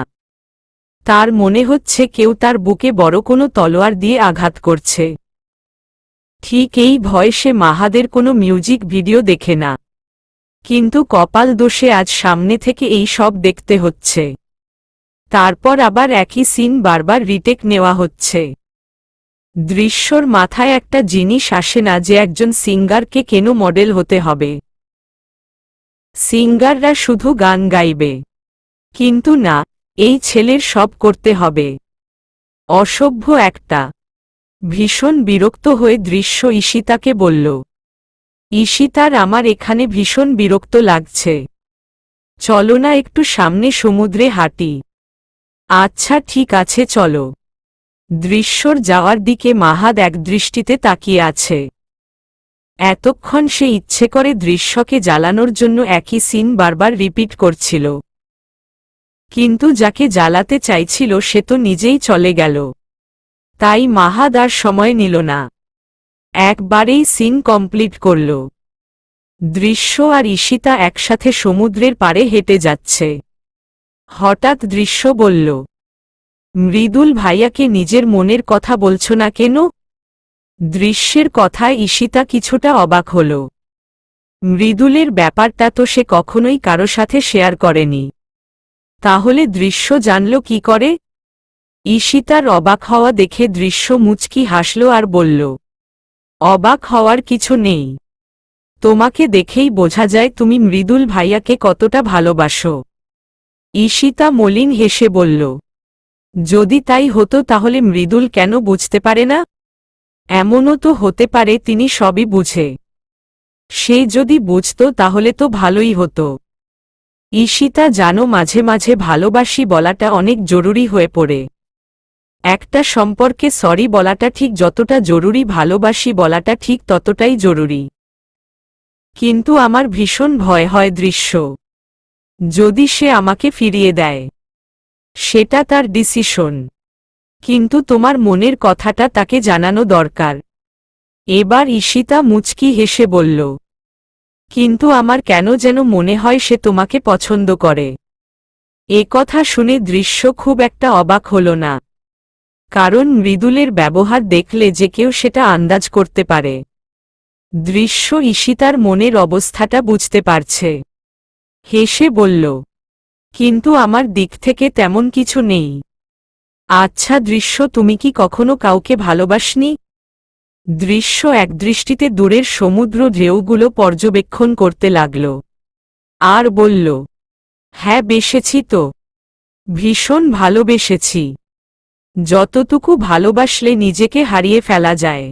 Speaker 1: তার মনে হচ্ছে কেউ তার বুকে বড় কোনো তলোয়ার দিয়ে আঘাত করছে। ঠিক এই ভয়ে সে মাহাদের কোনো মিউজিক ভিডিও দেখে না। কিন্তু কপাল দোষে আজ সামনে থেকে এই সব দেখতে হচ্ছে। তারপর আবার একই সিন বারবার রিটেক নেওয়া হচ্ছে। দৃশ্যর মাথায় একটা জিনিস আসে না যে একজন সিঙ্গারকে কেন মডেল হতে হবে। সিঙ্গাররা শুধু গান গাইবে, কিন্তু না, এই ছেলের সব করতে হবে। অসভ্য একটা। ভীষণ বিরক্ত হয়ে দৃশ্য ঈশিতাকে বলল, ঈশিতার আমার এখানে ভীষণ বিরক্ত লাগছে, চলো না একটু সামনে সমুদ্রে হাঁটি। আচ্ছা ঠিক আছে চলো। দৃশ্যর যাওয়ার দিকে মাহাদ একদৃষ্টিতে তাকিয়ে আছে। এতক্ষণ সে ইচ্ছে করে দৃশ্যকে জ্বালানোর জন্য একই সিন বারবার রিপিট করছিল, কিন্তু যাকে জ্বালাতে চাইছিল সে তো নিজেই চলে গেল। তাই মাহাদ আর সময় নিল না, একবারেই সিন কমপ্লিট করল। দৃশ্য আর ঈশিতা একসাথে সমুদ্রের পাড়ে হেঁটে যাচ্ছে। হঠাৎ দৃশ্য বলল, মৃদুল ভাইয়াকে নিজের মনের কথা বলছো না কেন? দৃশ্যের কথায় ঈশিতা কিছুটা অবাক হল। মৃদুলের ব্যাপারটা তো সে কখনোই কারো সাথে শেয়ার করেনি, তাহলে দৃশ্য জানল কি করে? ঈশিতার অবাক হওয়া দেখে দৃশ্য মুচকি হাসল আর বলল, অবাক হওয়ার কিছু নেই, তোমাকে দেখেই বোঝা যায় তুমি মৃদুল ভাইয়াকে কতটা ভালোবাসো। ঈশিতা মলিন হেসে বলল, যদি তাই হতো তাহলে মৃদুল কেন বুঝতে পারে না? এমনও তো হতে পারে তিনি সবই বুঝে। সে যদি বুঝত তাহলে তো ভালোই হতো। ঈশিতা জানো মাঝে মাঝে ভালোবাসি বলাটা অনেক জরুরি হয়ে পড়ে। একটা সম্পর্কে সরি বলাটা ঠিক যতটা জরুরি ভালোবাসি বলাটা ঠিক ততটাই জরুরি। কিন্তু আমার ভীষণ ভয় হয় দৃশ্য, যদি সে আমাকে ফিরিয়ে দেয়। সেটা তার ডিসিশন, কিন্তু তোমার মনের কথাটা তাকে জানানো দরকার। এবার ঈশিতা মুচকি হেসে বলল, কিন্তু আমার কেন যেন মনে হয় সে তোমাকে পছন্দ করে। এ কথা শুনে দৃশ্য খুব একটা অবাক হল না, কারণ মৃদুলের ব্যবহার দেখলে যে কেউ সেটা আন্দাজ করতে পারে। দৃশ্য ঈশিতার মনের অবস্থাটা বুঝতে পারছে। হেসে বলল, কিন্তু আমার দিক থেকে তেমন কিছু নেই। আচ্ছা দৃশ্য, তুমি কি কখনো কাউকে ভালোবাসনি? দৃশ্য একদৃষ্টিতে দূরের সমুদ্র ঢেউগুলো পর্যবেক্ষণ করতে লাগল আর বলল, হ্যাঁ বেসেছি তো, ভীষণ ভালোবেসেছি। যতটুকু ভালোবাসলে নিজেকে হারিয়ে ফেলা যায়।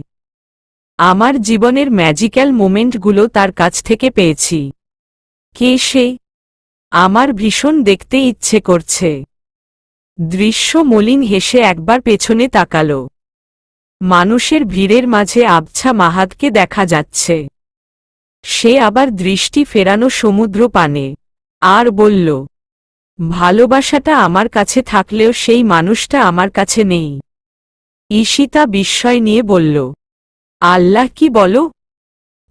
Speaker 1: আমার জীবনের ম্যাজিক্যাল মোমেন্টগুলো তার কাছ থেকে পেয়েছি। কে সে? আমার ভীষণ দেখতে ইচ্ছে করছে। দৃশ্য মলিন হেসে একবার পেছনে তাকাল। মানুষের ভিড়ের মাঝে আবছা মাহাদকে দেখা যাচ্ছে। সে আবার দৃষ্টি ফেরানো সমুদ্র পানে আর বলল, ভালোবাসাটা আমার কাছে থাকলেও সেই মানুষটা আমার কাছে নেই। ঈশিতা বিস্ময় নিয়ে বলল, আল্লাহ, কি বলো?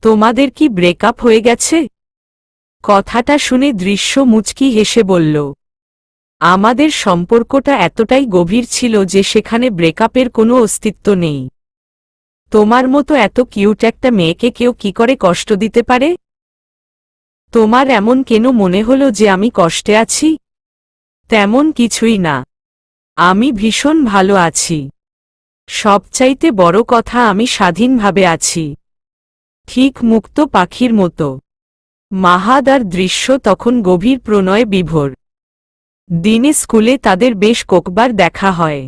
Speaker 1: তোমাদের কি ব্রেকআপ হয়ে গেছে? কথাটা শুনে দৃশ্য মুচকি হেসে বলল, আমাদের সম্পর্কটা এতটাই গভীর ছিল যে সেখানে ব্রেকআপের কোনো অস্তিত্ব নেই। তোমার মতো এত কিউট একটা মেয়েকে কেউ কি করে কষ্ট দিতে পারে? তোমার এমন কেন মনে হলো যে আমি কষ্টে আছি? তেমন কিছুই না, আমি ভীষণ ভালো আছি। সবচাইতে বড় কথা, আমি স্বাধীনভাবে আছি, ঠিক মুক্ত পাখির মতো। মাহাদ আর দৃশ্য তখন গভীর প্রণয়ে বিভোর। দিনে স্কুলে তাদের বেশ কয়েকবার দেখা হয়।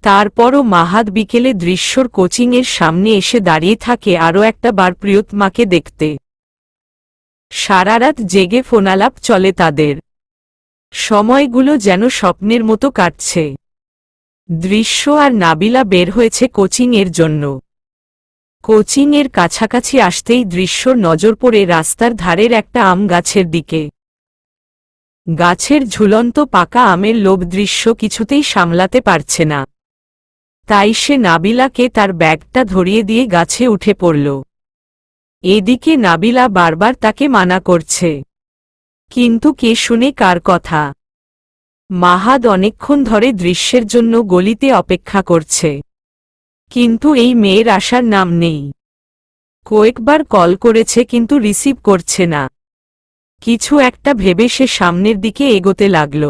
Speaker 1: তারপরও মাহাদ বিকেলে দৃশ্যর কোচিংয়ের সামনে এসে দাঁড়িয়ে থাকে আরও একটা বার প্রিয়তমাকে দেখতে। সারারাত জেগে ফোনালাপ চলে তাদের। সময়গুলো যেন স্বপ্নের মতো কাটছে। দৃশ্য আর নাবিলা বের হয়েছে কোচিংয়ের জন্য। কোচিংয়ের কাছাকাছি আসতেই দৃশ্যর নজর পড়ে রাস্তার ধারের একটা আম গাছের দিকে। গাছের ঝুলন্ত পাকা আমের লোভ দৃশ্য কিছুতেই সামলাতে পারছে না। তাই সে নাবিলাকে তার ব্যাগটা ধরিয়ে দিয়ে গাছে উঠে পড়ল। এদিকে নাবিলা বারবার তাকে মানা করছে, কিন্তু কে শুনে কার কথা। মাহাদ অনেকক্ষণ ধরে দৃশ্যের জন্য গলিতে অপেক্ষা করছে, কিন্তু এই মেয়ের আসার নাম নেই। কয়েকবার কল করেছে কিন্তু রিসিভ করছে না। কিছু একটা ভেবে সে সামনের দিকে এগোতে লাগল।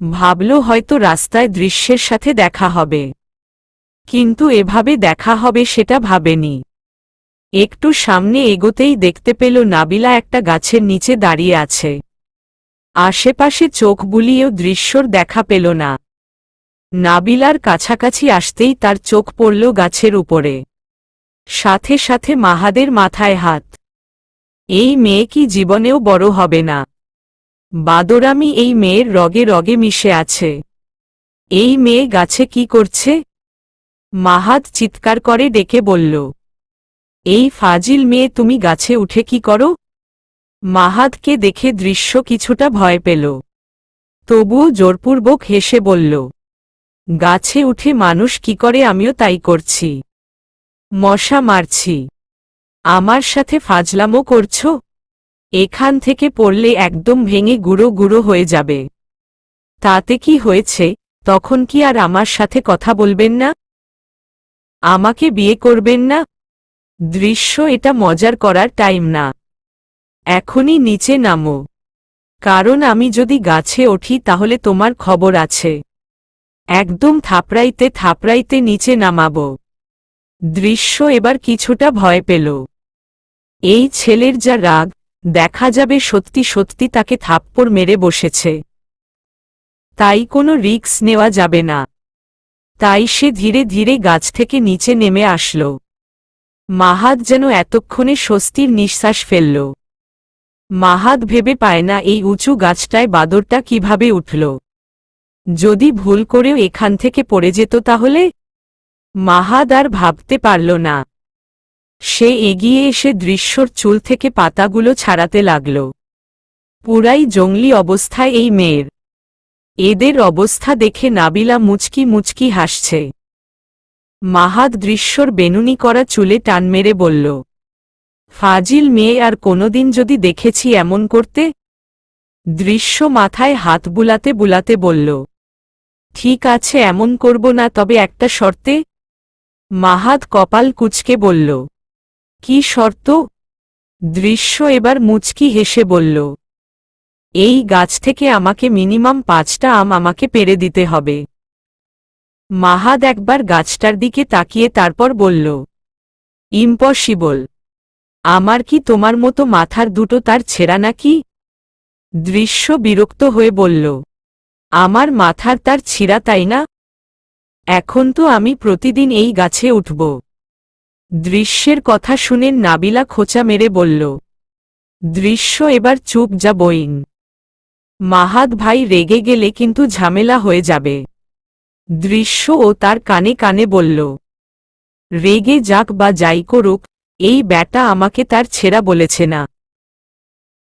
Speaker 1: ভাবল হয়তো রাস্তায় দৃশ্যের সাথে দেখা হবে। কিন্তু এভাবে দেখা হবে সেটা ভাবেনি। একটু সামনে এগোতেই দেখতে পেল নাবিলা একটা গাছের নিচে দাঁড়িয়ে আছে। আশেপাশে চোখ বুলিয়েও দৃশ্যর দেখা পেল না। নাবিলার কাছাকাছি আসতেই তার চোখ পড়ল গাছের উপরে। সাথে সাথে মাহাদের মাথায় হাত। এই মেয়ে কি জীবনেও বড় হবে না? বাদরামি এই মেয়ের রগে রগে মিশে আছে। এই মেয়ে গাছে কি করছে? মাহাদ চিৎকার করে ডেকে বলল, এই ফাজিল মেয়ে, তুমি গাছে উঠে কি করো? মাহাদকে দেখে দৃশ্য কিছুটা ভয় পেল, তবুও জোরপূর্বক হেসে বলল, গাছে উঠে মানুষ কি করে আমিও তাই করছি। মশা মারছি। আমার সাথে ফাজলামো করছো? এখান থেকে পড়লে একদম ভেঙে গুঁড়ো গুঁড়ো হয়ে যাবে। তাতে কি হয়েছে? তখন কি আর আমার সাথে কথা বলবেন না? আমাকে বিয়ে করবেন না? দৃশ্য, এটা মজার করার টাইম না। এখনই নিচে নামো, কারণ আমি যদি গাছে উঠি তাহলে তোমার খবর আছে। একদম থাপড়াইতে থাপড়াইতে নিচে নামাবো। দৃশ্য এবার কিছুটা ভয় পেল। এই ছেলের যা রাগ, দেখা যাবে সত্যি সত্যি তাকে থাপ্পড় মেরে বসেছে। তাই কোনো রিস্ক নেওয়া যাবে না। তাই সে ধীরে ধীরে গাছ থেকে নিচে নেমে আসল। মাহাদ যেন এতক্ষণে স্বস্তির নিঃশ্বাস ফেলল। মাহাদ ভেবে পায় না এই উঁচু গাছটায় বাদরটা কিভাবে উঠল। যদি ভুল করেও এখান থেকে পড়ে যেত তাহলে? মাহাদ আর ভাবতে পারল না। সে এগিয়ে এসে দৃশ্যর চুল থেকে পাতাগুলো ছাড়াতে লাগল। পুরাই জঙ্গলি অবস্থায় এই মেয়ের। এদের অবস্থা দেখে নাবিলা মুচকি মুচকি হাসছে। মাহাদ দৃশ্যর বেনুনি করা চুলে টান মেরে বলল, ফাজিল মেয়ে, আর কোনোদিন যদি দেখেছি এমন করতে? দৃশ্য মাথায় হাত বুলাতে বুলাতে বলল, ঠিক আছে, এমন করব না, তবে একটা শর্তে। মাহাদ কপাল কুঁচকে বলল, কি শর্ত? দৃশ্য এবার মুচকি হেসে বলল, এই গাছ থেকে আমাকে মিনিমাম 5টা আম আমাকে পেড়ে দিতে হবে। মাহাদ একবার গাছটার দিকে তাকিয়ে তারপর বলল, ইম্পসিবল। আমার কি তোমার মতো মাথার দুটো তার ছেঁড়া নাকি? দৃশ্য বিরক্ত হয়ে বলল, আমার মাথার তার ছিঁড়া তাই না? এখন তো আমি প্রতিদিন এই গাছে উঠব। দৃশ্যের কথা শুনে নাবিলা খোঁচা মেরে বলল, দৃশ্য এবার চুপ যা বইন। মাহাদ ভাই রেগে গেলে কিন্তু ঝামেলা হয়ে যাবে। দৃশ্য ও তার কানে কানে বলল, রেগে যাক বা যাই করুক, এই ব্যাটা আমাকে তার ছেঁড়া বলেছে না।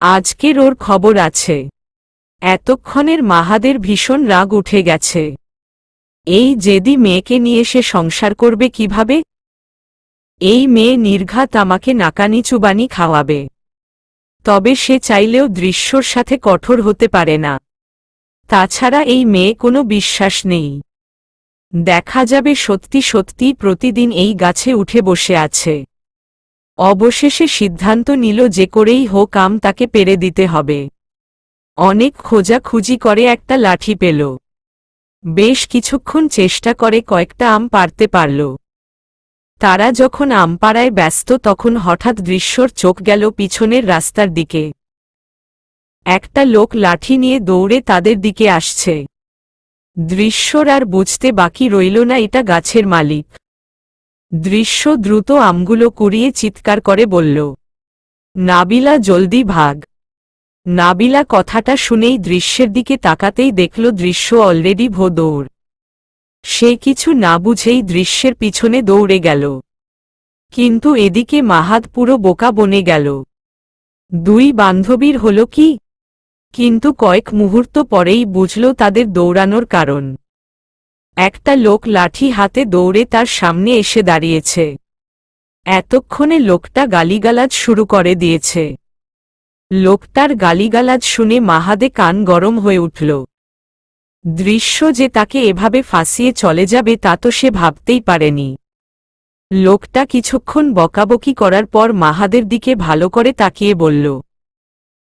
Speaker 1: আজকের ওর খবর আছে। এতক্ষণের মাহাদের ভীষণ রাগ উঠে গেছে। এই জেদি মেয়েকে নিয়ে সে সংসার করবে কিভাবে? এই মেয়ে নির্ঘাত আমাকে নাকানি চুবানি খাওয়াবে। তবে সে চাইলেও দৃশ্যর সাথে কঠোর হতে পারে না। তাছাড়া এই মেয়ে কোনো বিশ্বাস নেই। দেখা যাবে সত্যি সত্যি প্রতিদিন এই গাছে উঠে বসে আছে। অবশেষে সিদ্ধান্ত নিল যে করেই হোক আম তাকে পেড়ে দিতে হবে। অনেক খোঁজাখুঁজি করে একটা লাঠি পেল। বেশ কিছুক্ষণ চেষ্টা করে কয়েকটা আম পাড়তে পারল। তারা যখন আম পাড়ায় ব্যস্ত তখন হঠাৎ দৃশ্যর চোখ গেল পিছনের রাস্তার দিকে। একটা লোক লাঠি নিয়ে দৌড়ে তাদের দিকে আসছে। দৃশ্যর আর বুঝতে বাকি রইল না এটা গাছের মালিক। দৃশ্য দ্রুত আমগুলো কুড়িয়ে চিৎকার করে বলল, নাবিলা জলদি ভাগ। নাবিলা কথাটা শুনেই দৃশ্যের দিকে তাকাতেই দেখল দৃশ্য অলরেডি দৌড়। সে কিছু না বুঝেই দৃশ্যের পিছনে দৌড়ে গেল। কিন্তু এদিকে মাহাদ পুরো বোকা বনে গেল। দুই বান্ধবীর হল কি? কিন্তু কয়েক মুহূর্ত পরেই বুঝল তাদের দৌড়ানোর কারণ। একটা লোক লাঠি হাতে দৌড়ে তার সামনে এসে দাঁড়িয়েছে। এতক্ষণে লোকটা গালিগালাজ শুরু করে দিয়েছে। লোকটার গালিগালাজ শুনে মাহাদে কান গরম হয়ে উঠল। দৃশ্য যে তাকে এভাবে ফাঁসিয়ে চলে যাবে তা তো সে ভাবতেই পারেনি। লোকটা কিছুক্ষণ বকাবকি করার পর মাহাদের দিকে ভালো করে তাকিয়ে বলল,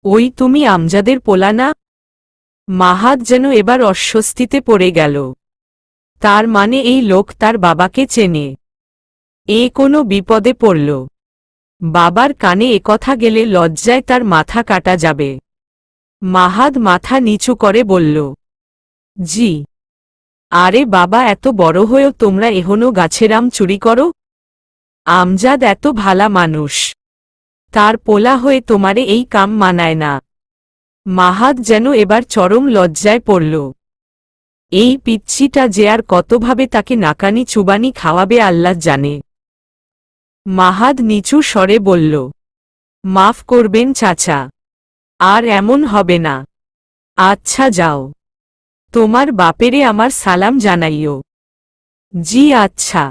Speaker 1: ওই তুমি আমজাদের পোলা না? মাহাদ যেন এবার অস্বস্তিতে পড়ে গেল। তার মানে এই লোক তার বাবাকে চেনে। এ কোনো বিপদে পড়ল। বাবার কানে একথা গেলে লজ্জায় তার মাথা কাটা যাবে। মাহাদ মাথা নিচু করে বলল, জি। আরে বাবা, এত বড় হয়েও তোমরা এখনো গাছের আম চুরি করো? আমজাদ এত ভালা মানুষ, তার পোলা হয়ে তোমারে এই কাম মানায় না। মাহাদ যেন এবার চরম লজ্জায় পড়ল। এই পিচ্ছিটা যে আর কতভাবে তাকে নাকানি চুবানি খাওয়াবে আল্লাহ জানে। মাহাদ নিচু স্বরে বলল, মাফ করবেন চাচা, আর এমন হবে না। আচ্ছা যাও, তোমার বাপেরে আমার সালাম জানাইও। জি আচ্ছা,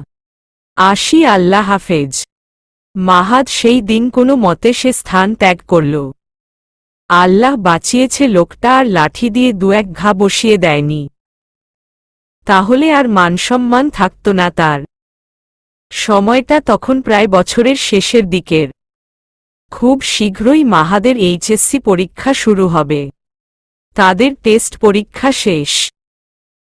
Speaker 1: আসি, আল্লাহ হাফেজ। মাহাদ সেই দিন কোনো মতে সে স্থান ত্যাগ করল। আল্লাহ বাঁচিয়েছে, লোকটা আর লাঠি দিয়ে দু এক ঘা বসিয়ে দেয়নি, তাহলে আর মানসম্মান থাকত না তার। সময়টা তখন প্রায় বছরের শেষের দিকের। খুব শীঘ্রই মাহাদের এইচএসসি পরীক্ষা শুরু হবে। তাদের টেস্ট পরীক্ষা শেষ।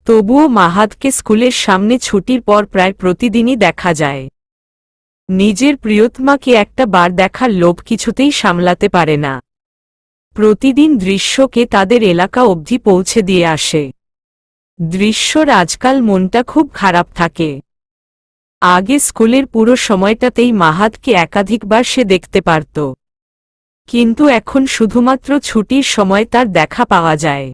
Speaker 1: তবুও মাহাদকে স্কুলের সামনে ছুটির পর প্রায় প্রতিদিনই দেখা যায়। নিজের প্রিয়তমাকে একটা বার দেখার লোভ কিছুতেই সামলাতে পারে না। প্রতিদিন দৃশ্যকে তাদের এলাকা অবধি পৌঁছে দিয়ে আসে। দৃশ্যর আজকাল মনটা খুব খারাপ থাকে। আগে স্কুলের পুরো সময়টাতেই মাহাদকে একাধিকবার সে দেখতে পারত, কিন্তু এখন শুধুমাত্র ছুটির সময় তার দেখা পাওয়া যায়।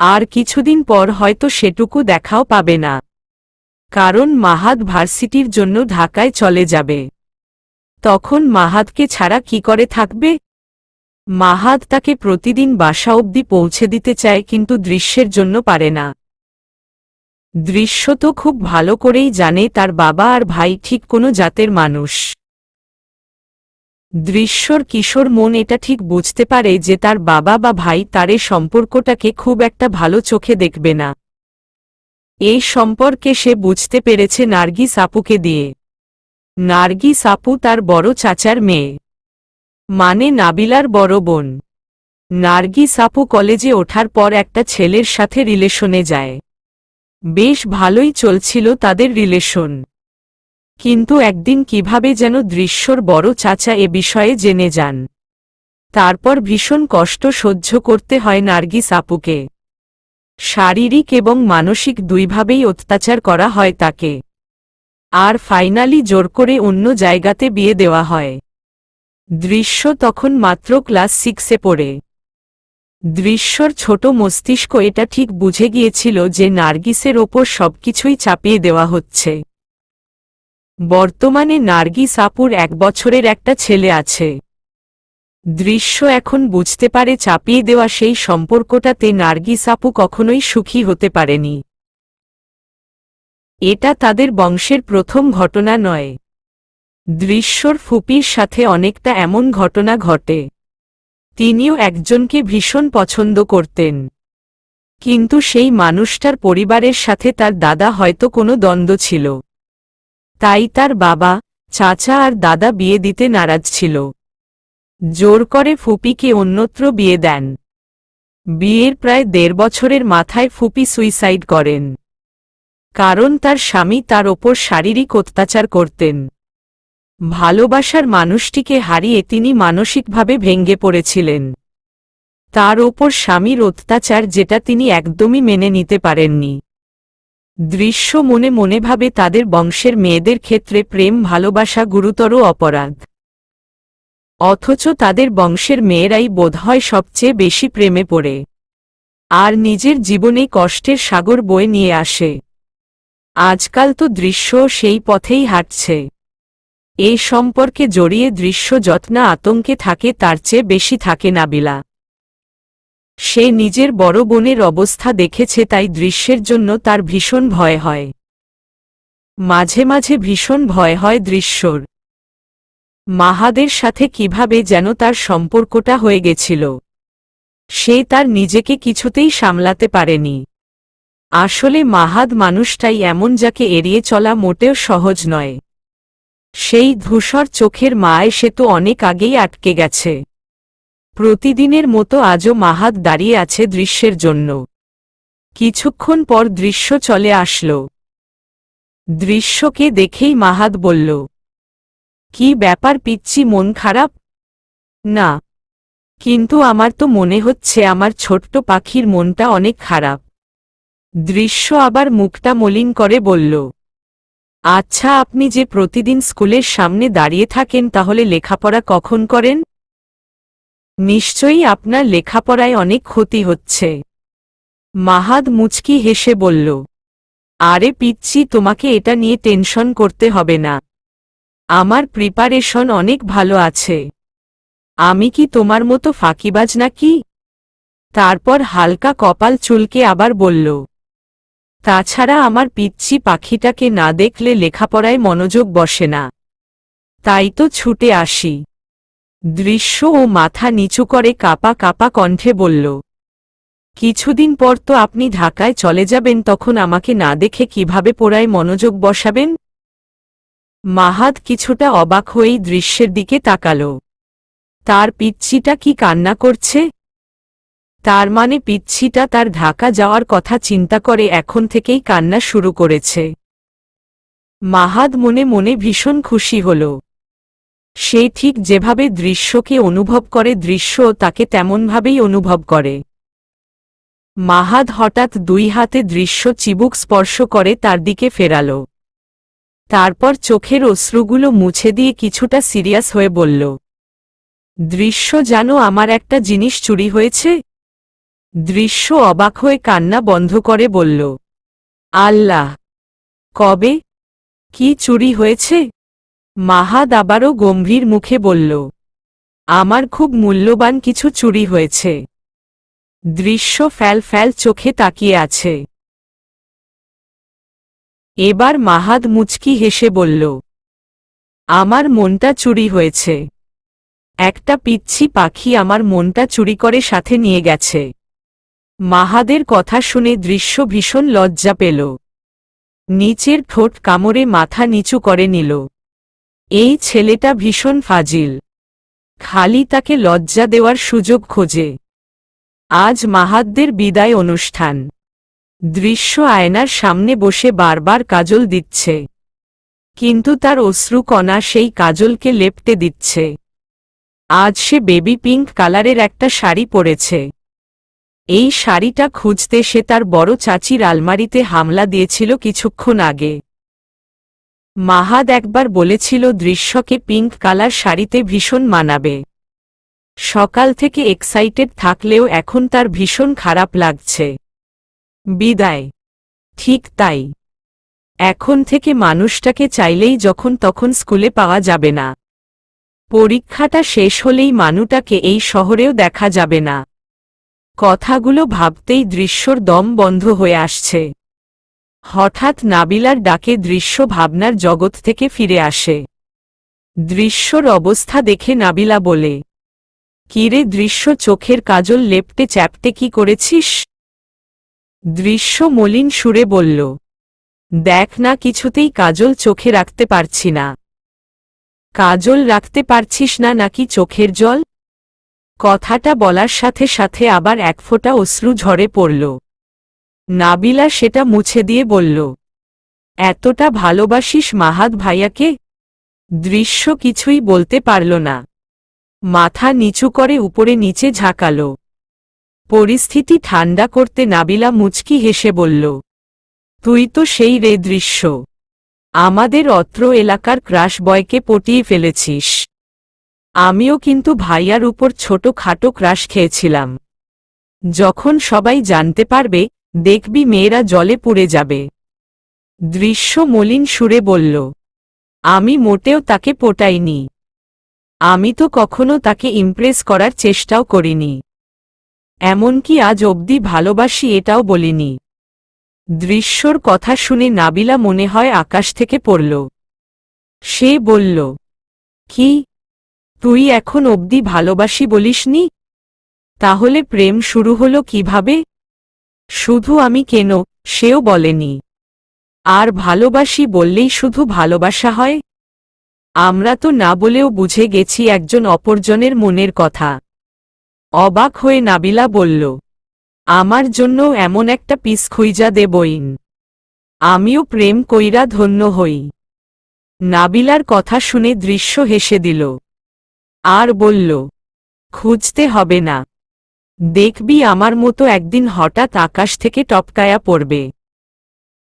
Speaker 1: আর কিছুদিন পর হয়তো সেটুকু দেখাও পাবে না, কারণ মাহাদ ভার্সিটির জন্য ঢাকায় চলে যাবে। তখন মাহাদকে ছাড়া কি করে থাকবে? মাহাদ তাকে প্রতিদিন বাসা অবধি পৌঁছে দিতে চায়, কিন্তু দৃশ্যের জন্য পারে না। দৃশ্য তো খুব ভালো করেই জানে তার বাবা আর ভাই ঠিক কোনো জাতের মানুষ। দৃশ্যর কিশোর মন এটা ঠিক বুঝতে পারে যে তার বাবা বা ভাই তার এ সম্পর্কটাকে খুব একটা ভালো চোখে দেখবে না। এই সম্পর্কে সে বুঝতে পেরেছে নার্গিস আপুকে দিয়ে। নার্গিস আপু তার বড় চাচার মেয়ে, মানে নাবিলার বড় বোন। নার্গিস আপু কলেজে ওঠার পর একটা ছেলের সাথে রিলেশনে যায়। বেশ ভালোই চলছিল তাদের রিলেশন, কিন্তু একদিন কিভাবে যেন দৃশ্যর বড় চাচা এ বিষয়ে জেনে যান। তারপর ভীষণ কষ্ট সহ্য করতে হয় নার্গিস আপুকে। শারীরিক এবং মানসিক দুইভাবেই অত্যাচার করা হয় তাকে। আর ফাইনালি জোর করে অন্য জায়গাতে বিয়ে দেওয়া হয়। দৃশ্য তখন মাত্র ক্লাস 6-এ পড়ে। দৃশ্যর ছোট মস্তিষ্ক এটা ঠিক বুঝে গিয়েছিল যে নার্গিসের ওপর সবকিছুই চাপিয়ে দেওয়া হচ্ছে। বর্তমানে নার্গিস আপুর 1 বছরের একটা ছেলে আছে। দৃশ্য এখন বুঝতে পারে চাপিয়ে দেওয়া সেই সম্পর্কটাতে নার্গিস আপু কখনোই সুখী হতে পারেনি। এটা তাদের বংশের প্রথম ঘটনা নয়। দৃশ্যর ফুপির সাথে অনেকটা এমন ঘটনা ঘটে। তিনিও একজনকে ভীষণ পছন্দ করতেন, কিন্তু সেই মানুষটার পরিবারের সাথে তার দাদা হয়তো কোনো দ্বন্দ্ব ছিল, তাই তার বাবা, চাচা আর দাদা বিয়ে দিতে নারাজ ছিল। জোর করে ফুপিকে অন্যত্র বিয়ে দেন। বিয়ের প্রায় 1.5 বছরের মাথায় ফুপি সুইসাইড করেন, কারণ তার স্বামী তার ওপর শারীরিক অত্যাচার করতেন। ভালোবাসার মানুষটিকে হারিয়ে তিনি মানসিকভাবে ভেঙে পড়েছিলেন। তার ওপর স্বামীর অত্যাচার, যেটা তিনি একদমই মেনে নিতে পারেননি। দৃশ্য মনে মনে ভাবে তাদের বংশের মেয়েদের ক্ষেত্রে প্রেম ভালোবাসা গুরুতর অপরাধ, অথচ তাদের বংশের মেয়েরাই বোধহয় সবচেয়ে বেশি প্রেমে পড়ে আর নিজের জীবনে কষ্টের সাগর বয়ে নিয়ে আসে। আজকাল তো দৃশ্য সেই পথেই হাঁটছে। এই সম্পর্কে জড়িয়ে দৃশ্য যত্না আতঙ্কে থাকে তার চেয়ে বেশি থাকে নাবিলা। সে নিজের বড় বোনের অবস্থা দেখেছে, তাই দৃশ্যের জন্য তার ভীষণ ভয় হয়। মাঝে মাঝে ভীষণ ভয় হয় দৃশ্যর। মাহাদের সাথে কিভাবে যেন তার সম্পর্কটা হয়ে গেছিল। সে তার নিজেকে কিছুতেই সামলাতে পারেনি। আসলে মাহাদ মানুষটাই এমন, যাকে এড়িয়ে চলা মোটেও সহজ নয়। সেই ধূসর চোখের মায় সে তো অনেক আগেই আটকে গেছে। প্রতিদিনের মতো আজও মাহাদ দাঁড়িয়ে আছে দৃশ্যের জন্য। কিছুক্ষণ পর দৃশ্য চলে আসলো। দৃশ্যকে দেখেই মাহাদ বলল, কি ব্যাপার পিচ্চি, মন খারাপ? না, কিন্তু আমার তো মনে হচ্ছে আমার ছোট্ট পাখির মনটা অনেক খারাপ। দৃশ্য আবার মুখটা মলিন করে বলল, আচ্ছা, আপনি যে প্রতিদিন স্কুলের সামনে দাঁড়িয়ে থাকেন, তাহলে লেখাপড়া কখন করেন? নিশ্চয়ই আপনার লেখাপড়ায় অনেক ক্ষতি হচ্ছে। মাহাদ মুচকি হেসে বলল, আরে পিচ্চি, তোমাকে এটা নিয়ে টেনশন করতে হবে না। আমার প্রিপারেশন অনেক ভালো আছে। আমি কি তোমার মতো ফাঁকিবাজ নাকি? তারপর হালকা কপাল চুলকে আবার বলল, তাছাড়া আমার পিচ্চি পাখিটাকে না দেখলে লেখাপড়ায় মনোযোগ বসে না, তাই তো ছুটে আসি। দৃশ্য ও মাথা নিচু করে কাঁপা কাঁপা কণ্ঠে বলল, কিছুদিন পর তো আপনি ঢাকায় চলে যাবেন, তখন আমাকে না দেখে কিভাবে পড়ায় মনোযোগ বসাবেন? মাহাদ কিছুটা অবাক হয়েই দৃশ্যের দিকে তাকাল। তার পিচ্চিটা কি কান্না করছে? তার মানে পিচ্চিটা তার ঢাকা যাওয়ার কথা চিন্তা করে এখন থেকেই কান্না শুরু করেছে। মাহাদ মনে মনে ভীষণ খুশি হল। সে ঠিক যেভাবে দৃশ্যকে অনুভব করে, দৃশ্যও তাকে তেমনভাবেই অনুভব করে। মাহাদ হঠাৎ দুই হাতে দৃশ্য চিবুক স্পর্শ করে তার দিকে ফেরাল। তারপর চোখের অশ্রুগুলো মুছে দিয়ে কিছুটা সিরিয়াস হয়ে বলল, দৃশ্য, জানো আমার একটা জিনিস চুরি হয়েছে? দৃশ্য অবাক হয়ে কান্না বন্ধ করে বলল, আল্লাহ, কবে? কি চুরি হয়েছে? মাহাদ আবারও গম্ভীর মুখে বলল, আমার খুব মূল্যবান কিছু চুরি হয়েছে। দৃশ্য ফ্যাল ফ্যাল চোখে তাকিয়ে আছে। এবার মাহাদ মুচকি হেসে বলল, আমার মনটা চুরি হয়েছে। একটা পিচ্চি পাখি আমার মনটা চুরি করে সাথে নিয়ে গেছে। মাহাদের কথা শুনে দৃশ্য ভীষণ লজ্জা পেল। নিচের ঠোঁট কামড়ে মাথা নিচু করে নিল। এই ছেলেটা ভীষণ ফাজিল, খালি তাকে লজ্জা দেওয়ার সুযোগ খোঁজে। আজ মাহাদদের বিদায় অনুষ্ঠান। দৃশ্য আয়নার সামনে বসে বারবার কাজল দিচ্ছে, কিন্তু তার অশ্রুকণা সেই কাজলকে লেপটে দিচ্ছে। আজ সে বেবি পিঙ্ক কালারের একটা শাড়ি পরেছে। এই শাড়িটা খুঁজতে সে তার বড় চাচির আলমারিতে হামলা দিয়েছিল কিছুক্ষণ আগে। মাহাদ একবার বলেছিল দৃশ্যকে পিঙ্ক কালার শাড়িতে ভীষণ মানাবে। সকাল থেকে এক্সাইটেড থাকলেও এখন তার ভীষণ খারাপ লাগছে। বিদায়। ঠিক তাই। এখন থেকে মানুষটাকে চাইলেই যখন তখন স্কুলে পাওয়া যাবে না। পরীক্ষাটা শেষ হলেই মানুটাকে এই শহরেও দেখা যাবে না। কথাগুলো ভাবতেই দৃশ্যর দম বন্ধ হয়ে আসছে। হঠাৎ নাবিলার ডাকে দৃশ্য ভাবনার জগৎ থেকে ফিরে আসে। দৃশ্যর অবস্থা দেখে নাবিলা বলে, কিরে দৃশ্য, চোখের কাজল লেপটে চ্যাপটে কি করেছিস? দৃশ্য মলিন সুরে বলল, দেখ না, কিছুতেই কাজল চোখে রাখতে পারছি না। কাজল রাখতে পারছিস না নাকি চোখের জল? কথাটা বলার সাথে সাথে আবার এক ফোঁটা অশ্রু ঝরে পড়ল। নাবিলা সেটা মুছে দিয়ে বলল, এতটা ভালোবাসিস মাহাদ ভাইয়াকে? দৃশ্য কিছুই বলতে পারল না। মাথা নিচু করে উপরে নিচে ঝাঁকাল। পরিস্থিতি ঠান্ডা করতে নাবিলা মুচকি হেসে বলল, তুই তো সেই রে দৃশ্য, আমাদের অত্র এলাকার ক্রাশ বয়কে পটিয়ে ফেলেছিস। আমিও কিন্তু ভাইয়ার উপর ছোট খাটো ক্রাশ খেয়েছিলাম। যখন সবাই জানতে পারবে, দেখবি মেয়েরা জলে পুড়ে যাবে। দৃশ্য মলিন সুরে বলল, আমি মোটেও তাকে পটাইনি। আমি তো কখনো তাকে ইমপ্রেস করার চেষ্টাও করিনি। এমনকি আজ অবধি ভালোবাসি এটাও বলিনি। দৃশ্যর কথা শুনে নাবিলা মনে হয় আকাশ থেকে পড়ল। সে বলল, কি, তুই এখন অবধি ভালোবাসি বলিসনি? তাহলে প্রেম শুরু হলো কিভাবে? শুধু আমি কেন, সেও বলেনি। আর ভালোবাসি বললেই শুধু ভালোবাসা হয়? আমরা তো না বলেও বুঝে গেছি একজন অপরজনের মনের কথা। অবাক হয়ে নাবিলা বলল, আমার জন্য এমন একটা পিস খুইজা দে বইন। আমিও প্রেম কইরা ধন্য হই। নাবিলার কথা শুনে দৃশ্য হেসে দিল আর বলল, খুঁজতে হবে না, দেখবি আমার মতো একদিন হঠাৎ আকাশ থেকে টপকায়া পড়বে।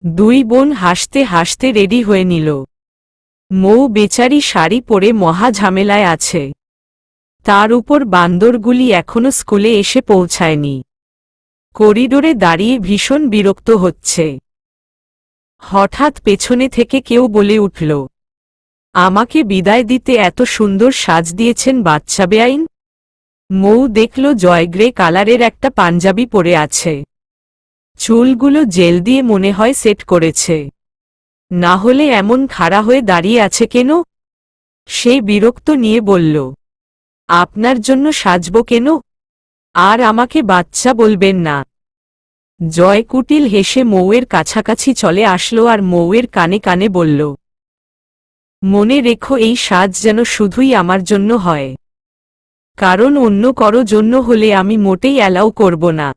Speaker 1: দুই বোন হাসতে হাসতে রেডি হয়ে নিল। মৌ বেচারি শাড়ি পরে মহা ঝামেলায় আছে। তার উপর বান্দরগুলি এখনো স্কুলে এসে পৌঁছায়নি। করিডোরে দাঁড়িয়ে ভীষণ বিরক্ত হচ্ছে। হঠাৎ পেছনে থেকে কেউ বলে উঠল, আমাকে বিদায় দিতে এত সুন্দর সাজ দিয়েছেন বাচ্চা বেআইন। মৌ দেখল জয় গ্রে কালারের একটা পাঞ্জাবি পরে আছে। চুলগুলো জেল দিয়ে মনে হয় সেট করেছে, না হলে এমন খাড়া হয়ে দাঁড়িয়ে আছে কেন? সে বিরক্ত নিয়ে বলল, আপনার জন্য সাজব কেন? আর আমাকে বাচ্চা বলবেন না। জয় কুটিল হেসে মৌয়ের কাছাকাছি চলে আসলো আর মৌয়ের কানে কানে বলল, মনে রেখো এই সাজ যেন শুধুই আমার জন্য হয়, কারণ অন্য কারো জন্য হলে আমি মোটেই অ্যালাউ করব না।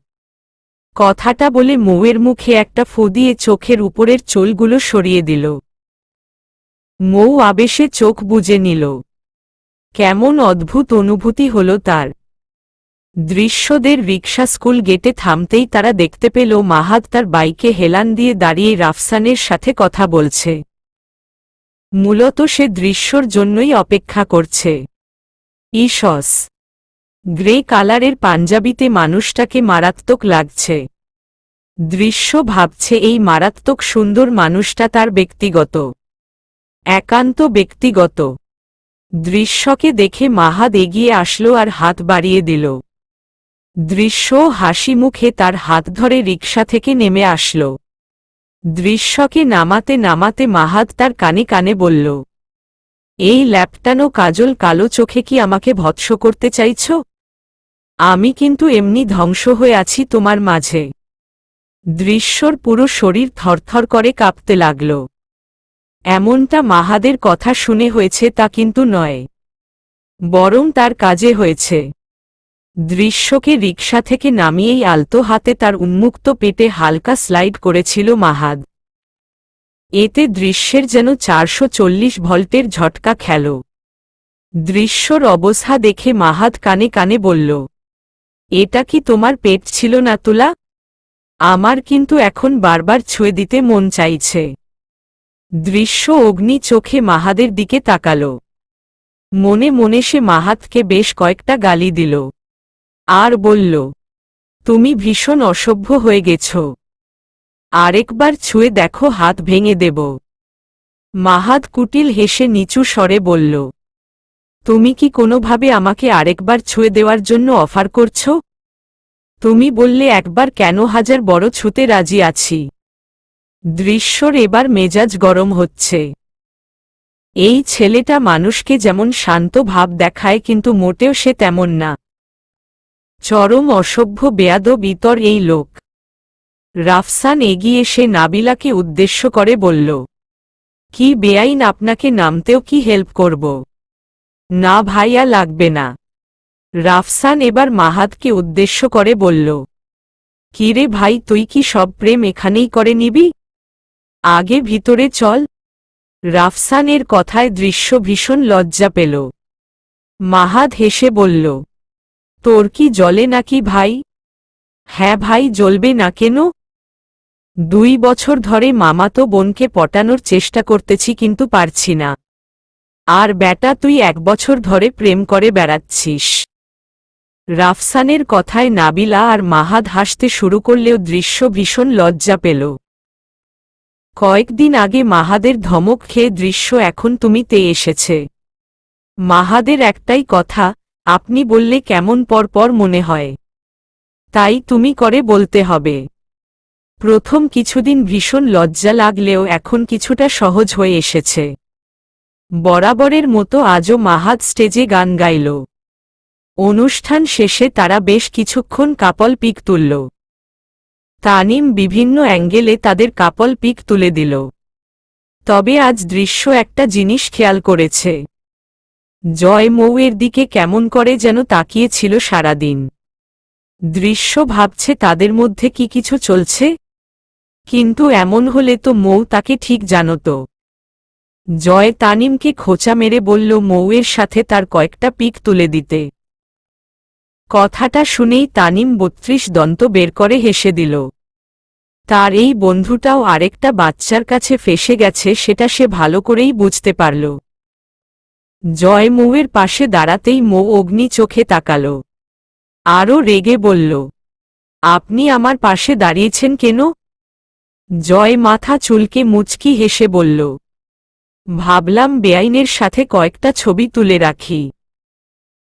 Speaker 1: কথাটা বলে মৌয়ের মুখে একটা ফু দিয়ে চোখের উপরের চুলগুলো সরিয়ে দিল। মৌ আবেশে চোখ বুজে নিল। কেমন অদ্ভুত অনুভূতি হলো তার। দৃশ্যদের রিকশা স্কুল গেটে থামতেই তারা দেখতে পেল মাহাদ তার বাইকে হেলান দিয়ে দাঁড়িয়ে রাফসানের সাথে কথা বলছে। মূলত সে দৃশ্যর জন্যই অপেক্ষা করছে। ইসস, গ্রে কালারের পাঞ্জাবিতে মানুষটাকে মারাত্মক লাগছে। দৃশ্য ভাবছে এই মারাত্মক সুন্দর মানুষটা তার ব্যক্তিগত, একান্ত ব্যক্তিগত। দৃশ্যকে দেখে মাহাদ এগিয়ে আসলো আর হাত বাড়িয়ে দিল। দৃশ্য হাসি মুখে তার হাত ধরে রিকশা থেকে নেমে আসলো। দৃশ্যকে নামাতে নামাতে মাহাদ তার কানে কানে বলল, এই ল্যাপটানো কাজল কালো চোখে কি আমাকে ভৎস করতে চাইছ? আমি কিন্তু এমনি ধ্বংস হয়ে আছি তোমার মাঝে। দৃশ্যর পুরো শরীর থরথর করে কাঁপতে লাগল। এমনটা মাহাদের কথা শুনে হয়েছে তা কিন্তু নয়, বরং তার কাজে হয়েছে। দৃশ্যকে রিকশা থেকে নামিয়েই আলতো হাতে তার উন্মুক্ত পেটে হালকা স্লাইড করেছিল মাহাদ। এতে দৃশ্যের যেন 440 ভল্টের ঝটকা খেল। দৃশ্যর অবস্থা দেখে মাহাদ কানে কানে বলল, এটা কি তোমার পেট ছিল না তুলা? আমার কিন্তু এখন বারবার ছুঁয়ে দিতে মন চাইছে। দৃশ্য অগ্নি চোখে মাহাদের দিকে তাকাল। মনে মনে সে মাহাদকে বেশ কয়েকটা গালি দিল আর বলল, তুমি ভীষণ অসভ্য হয়ে গেছ, আরেকবার ছুঁয়ে দেখো হাত ভেঙে দেব। মাহাদ কুটিল হেসে নিচু স্বরে বলল, তুমি কি কোনোভাবে আমাকে আরেকবার ছুঁয়ে দেওয়ার জন্য অফার করছ? তুমি বললে একবার কেন, হাজার বড় ছুঁতে রাজি আছি। দৃশ্যর এবার মেজাজ গরম হচ্ছে। এই ছেলেটা মানুষকে যেমন শান্ত ভাব দেখায় কিন্তু মোটেও সে তেমন না। চরম অসভ্য বেয়াদব ইতর এই লোক। রাফসান এগিয়ে এসে নাবিলাকে উদ্দেশ্য করে বলল, কি বেআইন, আপনাকে নামতেও কি হেল্প করব? না ভাইয়া, লাগবে না। রাফসান এবার মাহাদকে উদ্দেশ্য করে বলল, কিরে ভাই, তুই কি সব প্রেম এখানেই করে নিবি? আগে ভিতরে চল। রাফসানের কথায় দৃশ্য ভীষণ লজ্জা পেল। মাহাদ হেসে বলল, তোর কি জ্বলে নাকি ভাই? হ্যাঁ ভাই, জ্বলবে না কেন? 2 বছর ধরে মামাতো বোনকে পটানোর চেষ্টা করতেছি কিন্তু পারছি না। আর ব্যাটা তুই 1 বছর ধরে প্রেম করে বেড়াচ্ছিস। রাফসানের কথায় নাবিলা আর মাহাদ হাসতে শুরু করলেও দৃশ্য ভীষণ লজ্জা পেল। কয়েকদিন আগে মাহাদের ধমক খেয়ে দৃশ্য এখন তুমিতে এসেছে। মাহাদের একটাই কথা, আপনি বললে কেমন পরপর মনে হয়, তাই তুমি করে বলতে হবে। প্রথম কিছুদিন ভীষণ লজ্জা লাগলেও এখন কিছুটা সহজ হয়ে এসেছে। বরাবরের মতো আজও মাহাদ স্টেজে গান গাইল। অনুষ্ঠান শেষে তারা বেশ কিছুক্ষণ কাপল পিক তুলল। তানিম বিভিন্ন অ্যাঙ্গেলে তাদের কাপল পিক তুলে দিল। তবে আজ দৃশ্য একটা জিনিস খেয়াল করেছে, জয় মৌয়ের দিকে কেমন করে যেন তাকিয়েছিল সারাদিন। দৃশ্য ভাবছে তাদের মধ্যে কি কিছু চলছে। কিন্তু এমন হলে তো মৌ তাকে ঠিক জানত। জয় তানিমকে খোঁচা মেরে বলল মৌয়ের সাথে তার কয়েকটা পিক তুলে দিতে। কথাটা শুনেই তানিম ৩২ দন্ত বের করে হেসে দিল। তার এই বন্ধুটাও আরেকটা বাচ্চার কাছে ফেঁসে গেছে সেটা সে ভালো করেই বুঝতে পারল। জয় মৌয়ের পাশে দাঁড়াতেই মৌ অগ্নি চোখে তাকাল। আরও রেগে বলল, আপনি আমার পাশে দাঁড়িয়েছেন কেন? জয় মাথা চুলকে মুচকি হেসে বলল, ভাবলাম বেআইনের সাথে কয়েকটা ছবি তুলে রাখি।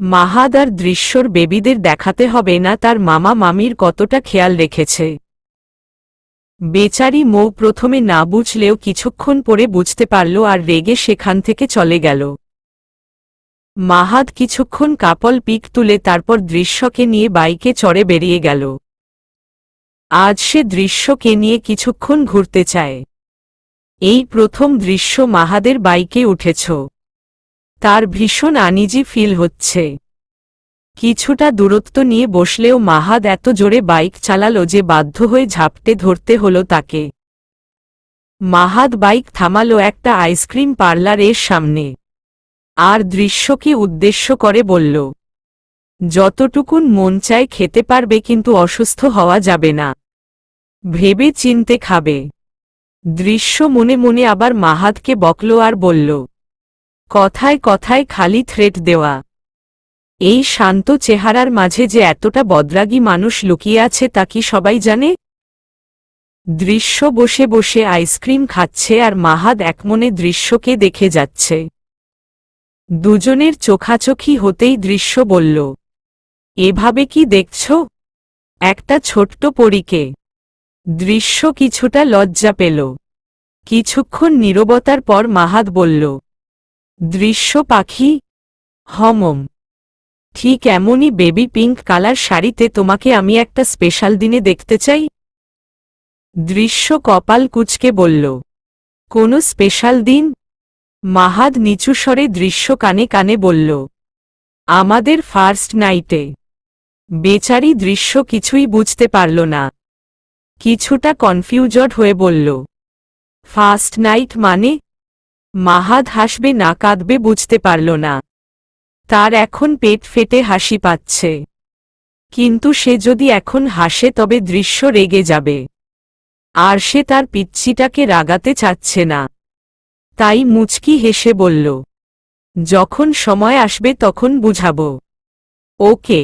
Speaker 1: মাহাদ আর দৃশ্যর বেবিদের দেখাতে হবে না তার মামা মামির কতটা খেয়াল রেখেছে। বেচারি মৌ প্রথমে না বুঝলেও কিছুক্ষণ পরে বুঝতে পারল আর রেগে সেখান থেকে চলে গেল। মাহাদ কিছুক্ষণ কাপল পিক তুলে তারপর দৃশ্যকে নিয়ে বাইকে চড়ে বেরিয়ে গেল। আজ সে দৃশ্যকে নিয়ে কিছুক্ষণ ঘুরতে চায়। এই প্রথম দৃশ্য মাহাদের বাইকে উঠেছ। তার ভীষণ আনইজি ফিল হচ্ছে। কিছুটা দূরত্ব নিয়ে বসলেও মাহাদ এত জোরে বাইক চালালো যে বাধ্য হয়ে ঝাপটে ধরতে হলো তাকে। মাহাদ বাইক থামালো একটা আইসক্রিম পার্লারের সামনে। আর দৃশ্যকে উদ্দেশ্য করে বলল, যতটুকুন মন চায় খেতে পারবে কিন্তু অসুস্থ হওয়া যাবে না। ভেবে চিনতে খাবে। দৃশ্য মনে মনে আবার মাহাদকে বকল আর বলল, কথায় কথায় খালি থ্রেট দেওয়া। এই শান্ত চেহারার মাঝে যে এতটা বদরাগী মানুষ লুকিয়ে আছে তা কি সবাই জানে? দৃশ্য বসে বসে আইসক্রিম খাচ্ছে আর মাহাদ একমনে দৃশ্যকে দেখে যাচ্ছে। দুজনের চোখাচোখি হতেই দৃশ্য বলল, এভাবে কি দেখছ? একটা ছোট্ট পরীকে। দৃশ্য কিছুটা লজ্জা পেল। কিছুক্ষণ নীরবতার পর মাহাদ বলল, দৃশ্য পাখি। হমম। ঠিক এমনই বেবি পিঙ্ক কালার শাড়িতে তোমাকে আমি একটা স্পেশাল দিনে দেখতে চাই। দৃশ্য কপাল কুঁচকে বলল, কোনো স্পেশাল দিন? মাহাদ নিচু স্বরে দৃশ্য কানে কানে বলল, আমাদের ফার্স্ট নাইটে। বেচারি দৃশ্য কিছুই বুঝতে পারল না। কিছুটা কনফিউজড হয়ে বলল, ফার্স্ট নাইট মানে? মাহাদ হাসবে না কাঁদবে বুঝতে পারল না। তার এখন পেট ফেটে হাসি পাচ্ছে। কিন্তু সে যদি এখন হাসে তবে দৃশ্য রেগে যাবে। আর সে তার পিচ্চিটাকে রাগাতে চাচ্ছে না। তাই মুচকি হেসে বলল, যখন সময় আসবে তখন বুঝাবো। ওকে।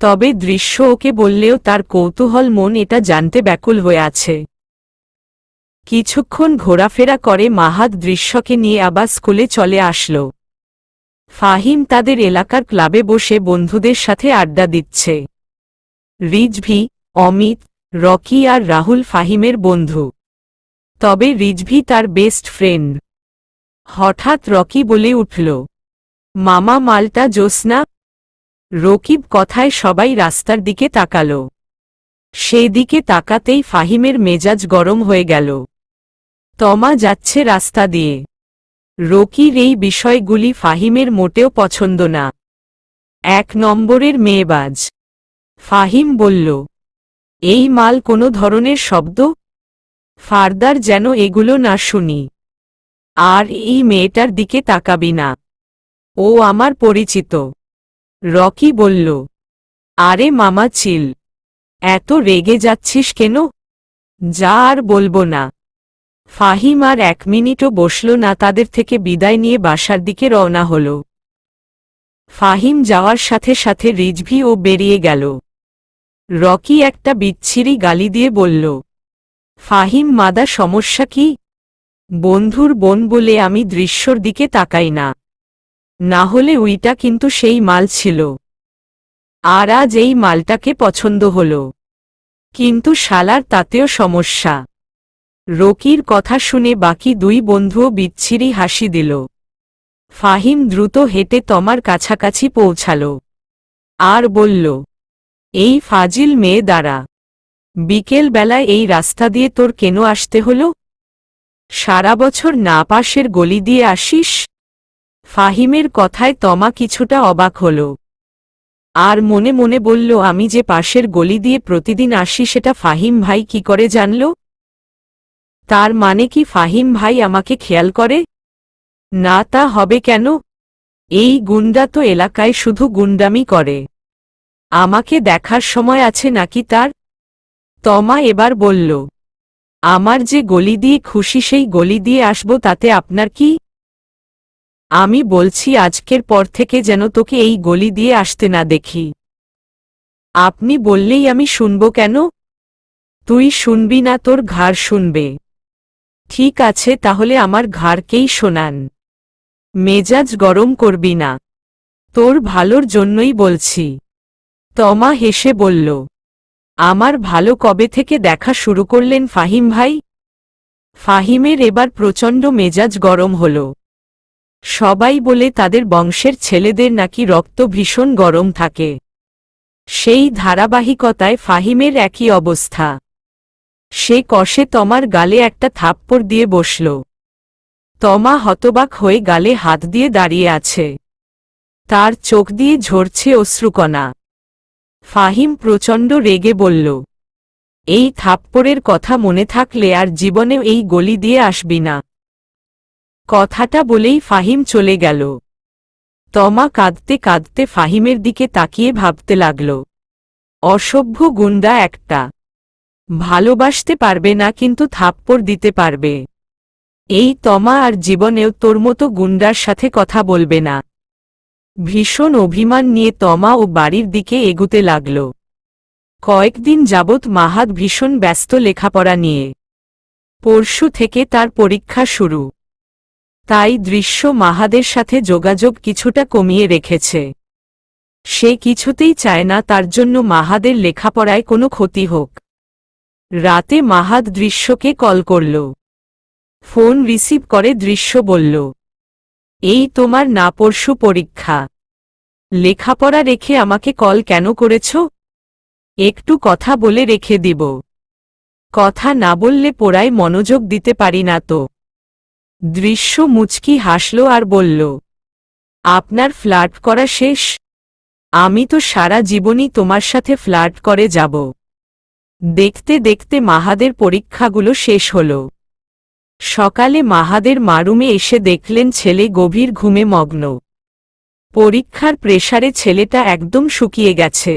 Speaker 1: তবে দৃশ্য ওকে বললেও তার কৌতূহল মন এটা জানতে ব্যাকুল হয়ে আছে। কিছুক্ষণ ঘোরাফেরা করে মাহাদ দৃশ্যকে নিয়ে আবার স্কুলে চলে আসল। ফাহিম তাদের এলাকার ক্লাবে বসে বন্ধুদের সাথে আড্ডা দিচ্ছে। রিজভি, অমিত, রকি আর রাহুল ফাহিমের বন্ধু। তবে রিজভি তার বেস্ট ফ্রেন্ড। হঠাৎ রকি বলে উঠল, মামা মালটা জোসনা। রকিব কথায় সবাই রাস্তার দিকে তাকাল। সেদিকে তাকাতেই ফাহিমের মেজাজ গরম হয়ে গেল। তমা যাচ্ছে রাস্তা দিয়ে। রকির এই বিষয়গুলি ফাহিমের মোটেও পছন্দ না। ১ নম্বরের মেয়েবাজ। ফাহিম বলল, এই মাল কোনো ধরনের শব্দ? ফার্দার যেন এগুলো না শুনি। আর এই মেয়েটার দিকে তাকাবি না। ও আমার পরিচিত। রকি বলল, আরে মামা চিল। এত রেগে যাচ্ছিস কেন? যা আর বলবো না। ফাহিম আর ১ মিনিটও বসল না, তাদের থেকে বিদায় নিয়ে বাসার দিকে রওনা হল। ফাহিম যাওয়ার সাথে সাথে রিজভিও বেরিয়ে গেল। রকি একটা বিচ্ছিরি গালি দিয়ে বলল, ফাহিম মাদা সমস্যা কি? বন্ধুর বোন বলে আমি দৃশ্যর দিকে তাকাই না। না হলে উইটা কিন্তু সেই মাল ছিল। আর আজ এই মালটাকে পছন্দ হল। কিন্তু শালার তাতেও সমস্যা। রকির কথা শুনে বাকি ২ বন্ধুও বিচ্ছিরি হাসি দিল। ফাহিম দ্রুত হেঁটে তমার কাছাকাছি পৌঁছাল। আর বলল, এই ফাজিল মেয়ে দ্বারা বিকেল বেলায় এই রাস্তা দিয়ে তোর কেন আসতে হলো? সারা বছর না পাশের গলি দিয়ে আসিস? ফাহিমের কথায় তমা কিছুটা অবাক হল। আর মনে মনে বলল, আমি যে পাশের গলি দিয়ে প্রতিদিন আসি সেটা ফাহিম ভাই কি করে জানল? তার মানে কি ফাহিম ভাই আমাকে খেয়াল করে? না, তা হবে কেন? এই গুন্ডা তো এলাকায় শুধু গুন্ডামি করে। আমাকে দেখার সময় আছে নাকি তার? তমা এবার বলল, আমার যে গলি দিয়ে খুশি সেই গলি দিয়ে আসব, তাতে আপনার কি? আমি বলছি আজকের পর থেকে যেন তোকে এই গলি দিয়ে আসতে না দেখি। আপনি বললেই আমি শুনব কেন? তুই শুনবি না, তোর ঘাড় শুনবে। ঠিক আছে, তাহলে আমার ঘাড়কেই শোনান। মেজাজ গরম করবি না, তোর ভালোর জন্যই বলছি। তমা হেসে বলল, আমার ভালো কবে থেকে দেখা শুরু করলেন ফাহিম ভাই? ফাহিমের এবার প্রচণ্ড মেজাজ গরম হল। সবাই বলে তাদের বংশের ছেলেদের নাকি রক্ত ভীষণ গরম থাকে। সেই ধারাবাহিকতায় ফাহিমের একই অবস্থা। সে কষে তমার গালে একটা থাপ্পড় দিয়ে বসল। তমা হতবাক হয়ে গালে হাত দিয়ে দাঁড়িয়ে আছে। তার চোখ দিয়ে ঝরছে অশ্রুকণা। ফাহিম প্রচণ্ড রেগে বলল, এই থাপ্পড়ের কথা মনে থাকলে আর জীবনেও এই গলি দিয়ে আসবি না। কথাটা বলেই ফাহিম চলে গেল। তমা কাঁদতে কাঁদতে ফাহিমের দিকে তাকিয়ে ভাবতে লাগল, অসভ্য গুন্ডা একটা। ভালোবাসতে পারবে না কিন্তু থাপ্পড় দিতে পারবে। এই তমা আর জীবনেও তোর মতো গুন্ডার সাথে কথা বলবে না। ভীষণ অভিমান নিয়ে তমা ও বাড়ির দিকে এগুতে লাগল। কয়েকদিন যাবৎ মাহাদ ভীষণ ব্যস্ত লেখাপড়া নিয়ে। পরশু থেকে তার পরীক্ষা শুরু। তাই দৃশ্য মাহাদের সাথে যোগাযোগ কিছুটা কমিয়ে রেখেছে। সে কিছুতেই চায় না তার জন্য মাহাদের লেখাপড়ায় কোনো ক্ষতি হোক। রাতে মাহাদ দৃশ্যকে কল করল। ফোন রিসিভ করে দৃশ্য বলল, এই তোমার না পরশু পরীক্ষা, লেখাপড়া রেখে আমাকে কল কেন করেছ? একটু কথা বলে রেখে দিব। কথা না বললে পড়ায় মনোযোগ দিতে পারি না তো। দৃশ্য মুচকি হাসল আর বলল, আপনার ফ্লার্ট করা শেষ? আমি তো সারা জীবনই তোমার সাথে ফ্লার্ট করে যাব। দেখতে দেখতে মাহাদের পরীক্ষাগুলো শেষ হল। সকালে মাহাদের মারুমে এসে দেখলেন ছেলে গভীর ঘুমে মগ্ন। পরীক্ষার প্রেসারে ছেলেটা একদম শুকিয়ে গেছে।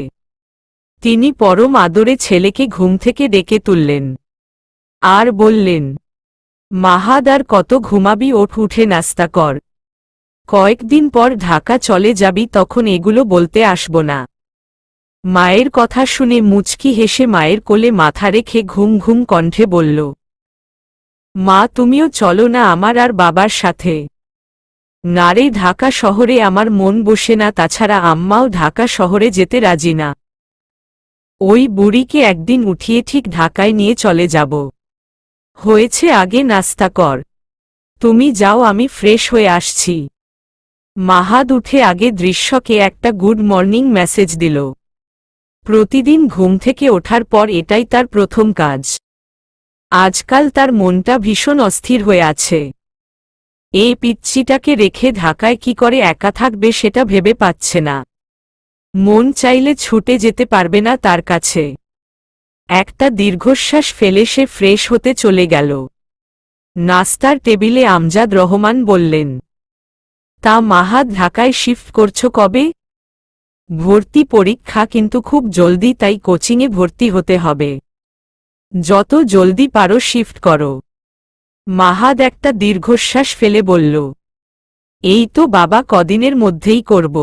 Speaker 1: তিনি পরম আদরে ছেলেকে ঘুম থেকে ডেকে তুললেন আর বললেন, মাহাদ আর কত ঘুমাবি, ওঠ, উঠে নাস্তা কর। কয়েকদিন পর ঢাকা চলে যাবি, তখন এগুলো বলতে আসব না। মায়ের কথা শুনে মুচকি হেসে মায়ের কোলে মাথা রেখে ঘুম ঘুম কণ্ঠে বলল, মা তুমিও চলো না আমার আর বাবার সাথে। না রে, ঢাকা শহরে আমার মন বসে না, তাছাড়া আম্মাও ঢাকা শহরে যেতে রাজি না। ওই বুড়িকে একদিন উঠিয়ে ঠিক ঢাকায় নিয়ে চলে যাব। হয়েছে, আগে নাস্তা কর। তুমি যাও, আমি ফ্রেশ হয়ে আসছি। মাহাদ উঠে আগে দৃশ্যকে একটা গুড মর্নিং মেসেজ দিল। প্রতিদিন ঘুম থেকে ওঠার পর এটাই তার প্রথম কাজ। আজকাল তার মনটা ভীষণ অস্থির হয়ে আছে। এই পিচ্চিটাকে রেখে ঢাকায় কি করে একা থাকবে সেটা ভেবে পাচ্ছে না। মন চাইলে ছুটে যেতে পারবে না তার কাছে। একটা দীর্ঘশ্বাস ফেলে সে ফ্রেশ হতে চলে গেল। নাস্তার টেবিলে আমজাদ রহমান বললেন, তা মাহাদ, ঢাকায় শিফট করছো কবে? ভর্তি পরীক্ষা কিন্তু খুব জলদি, তাই কোচিংয়ে ভর্তি হতে হবে। যত জলদি পারো শিফট করো। মাহাদ একটা দীর্ঘশ্বাস ফেলে বলল, এই তো বাবা, কদিনের মধ্যেই করব।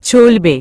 Speaker 1: চলবে।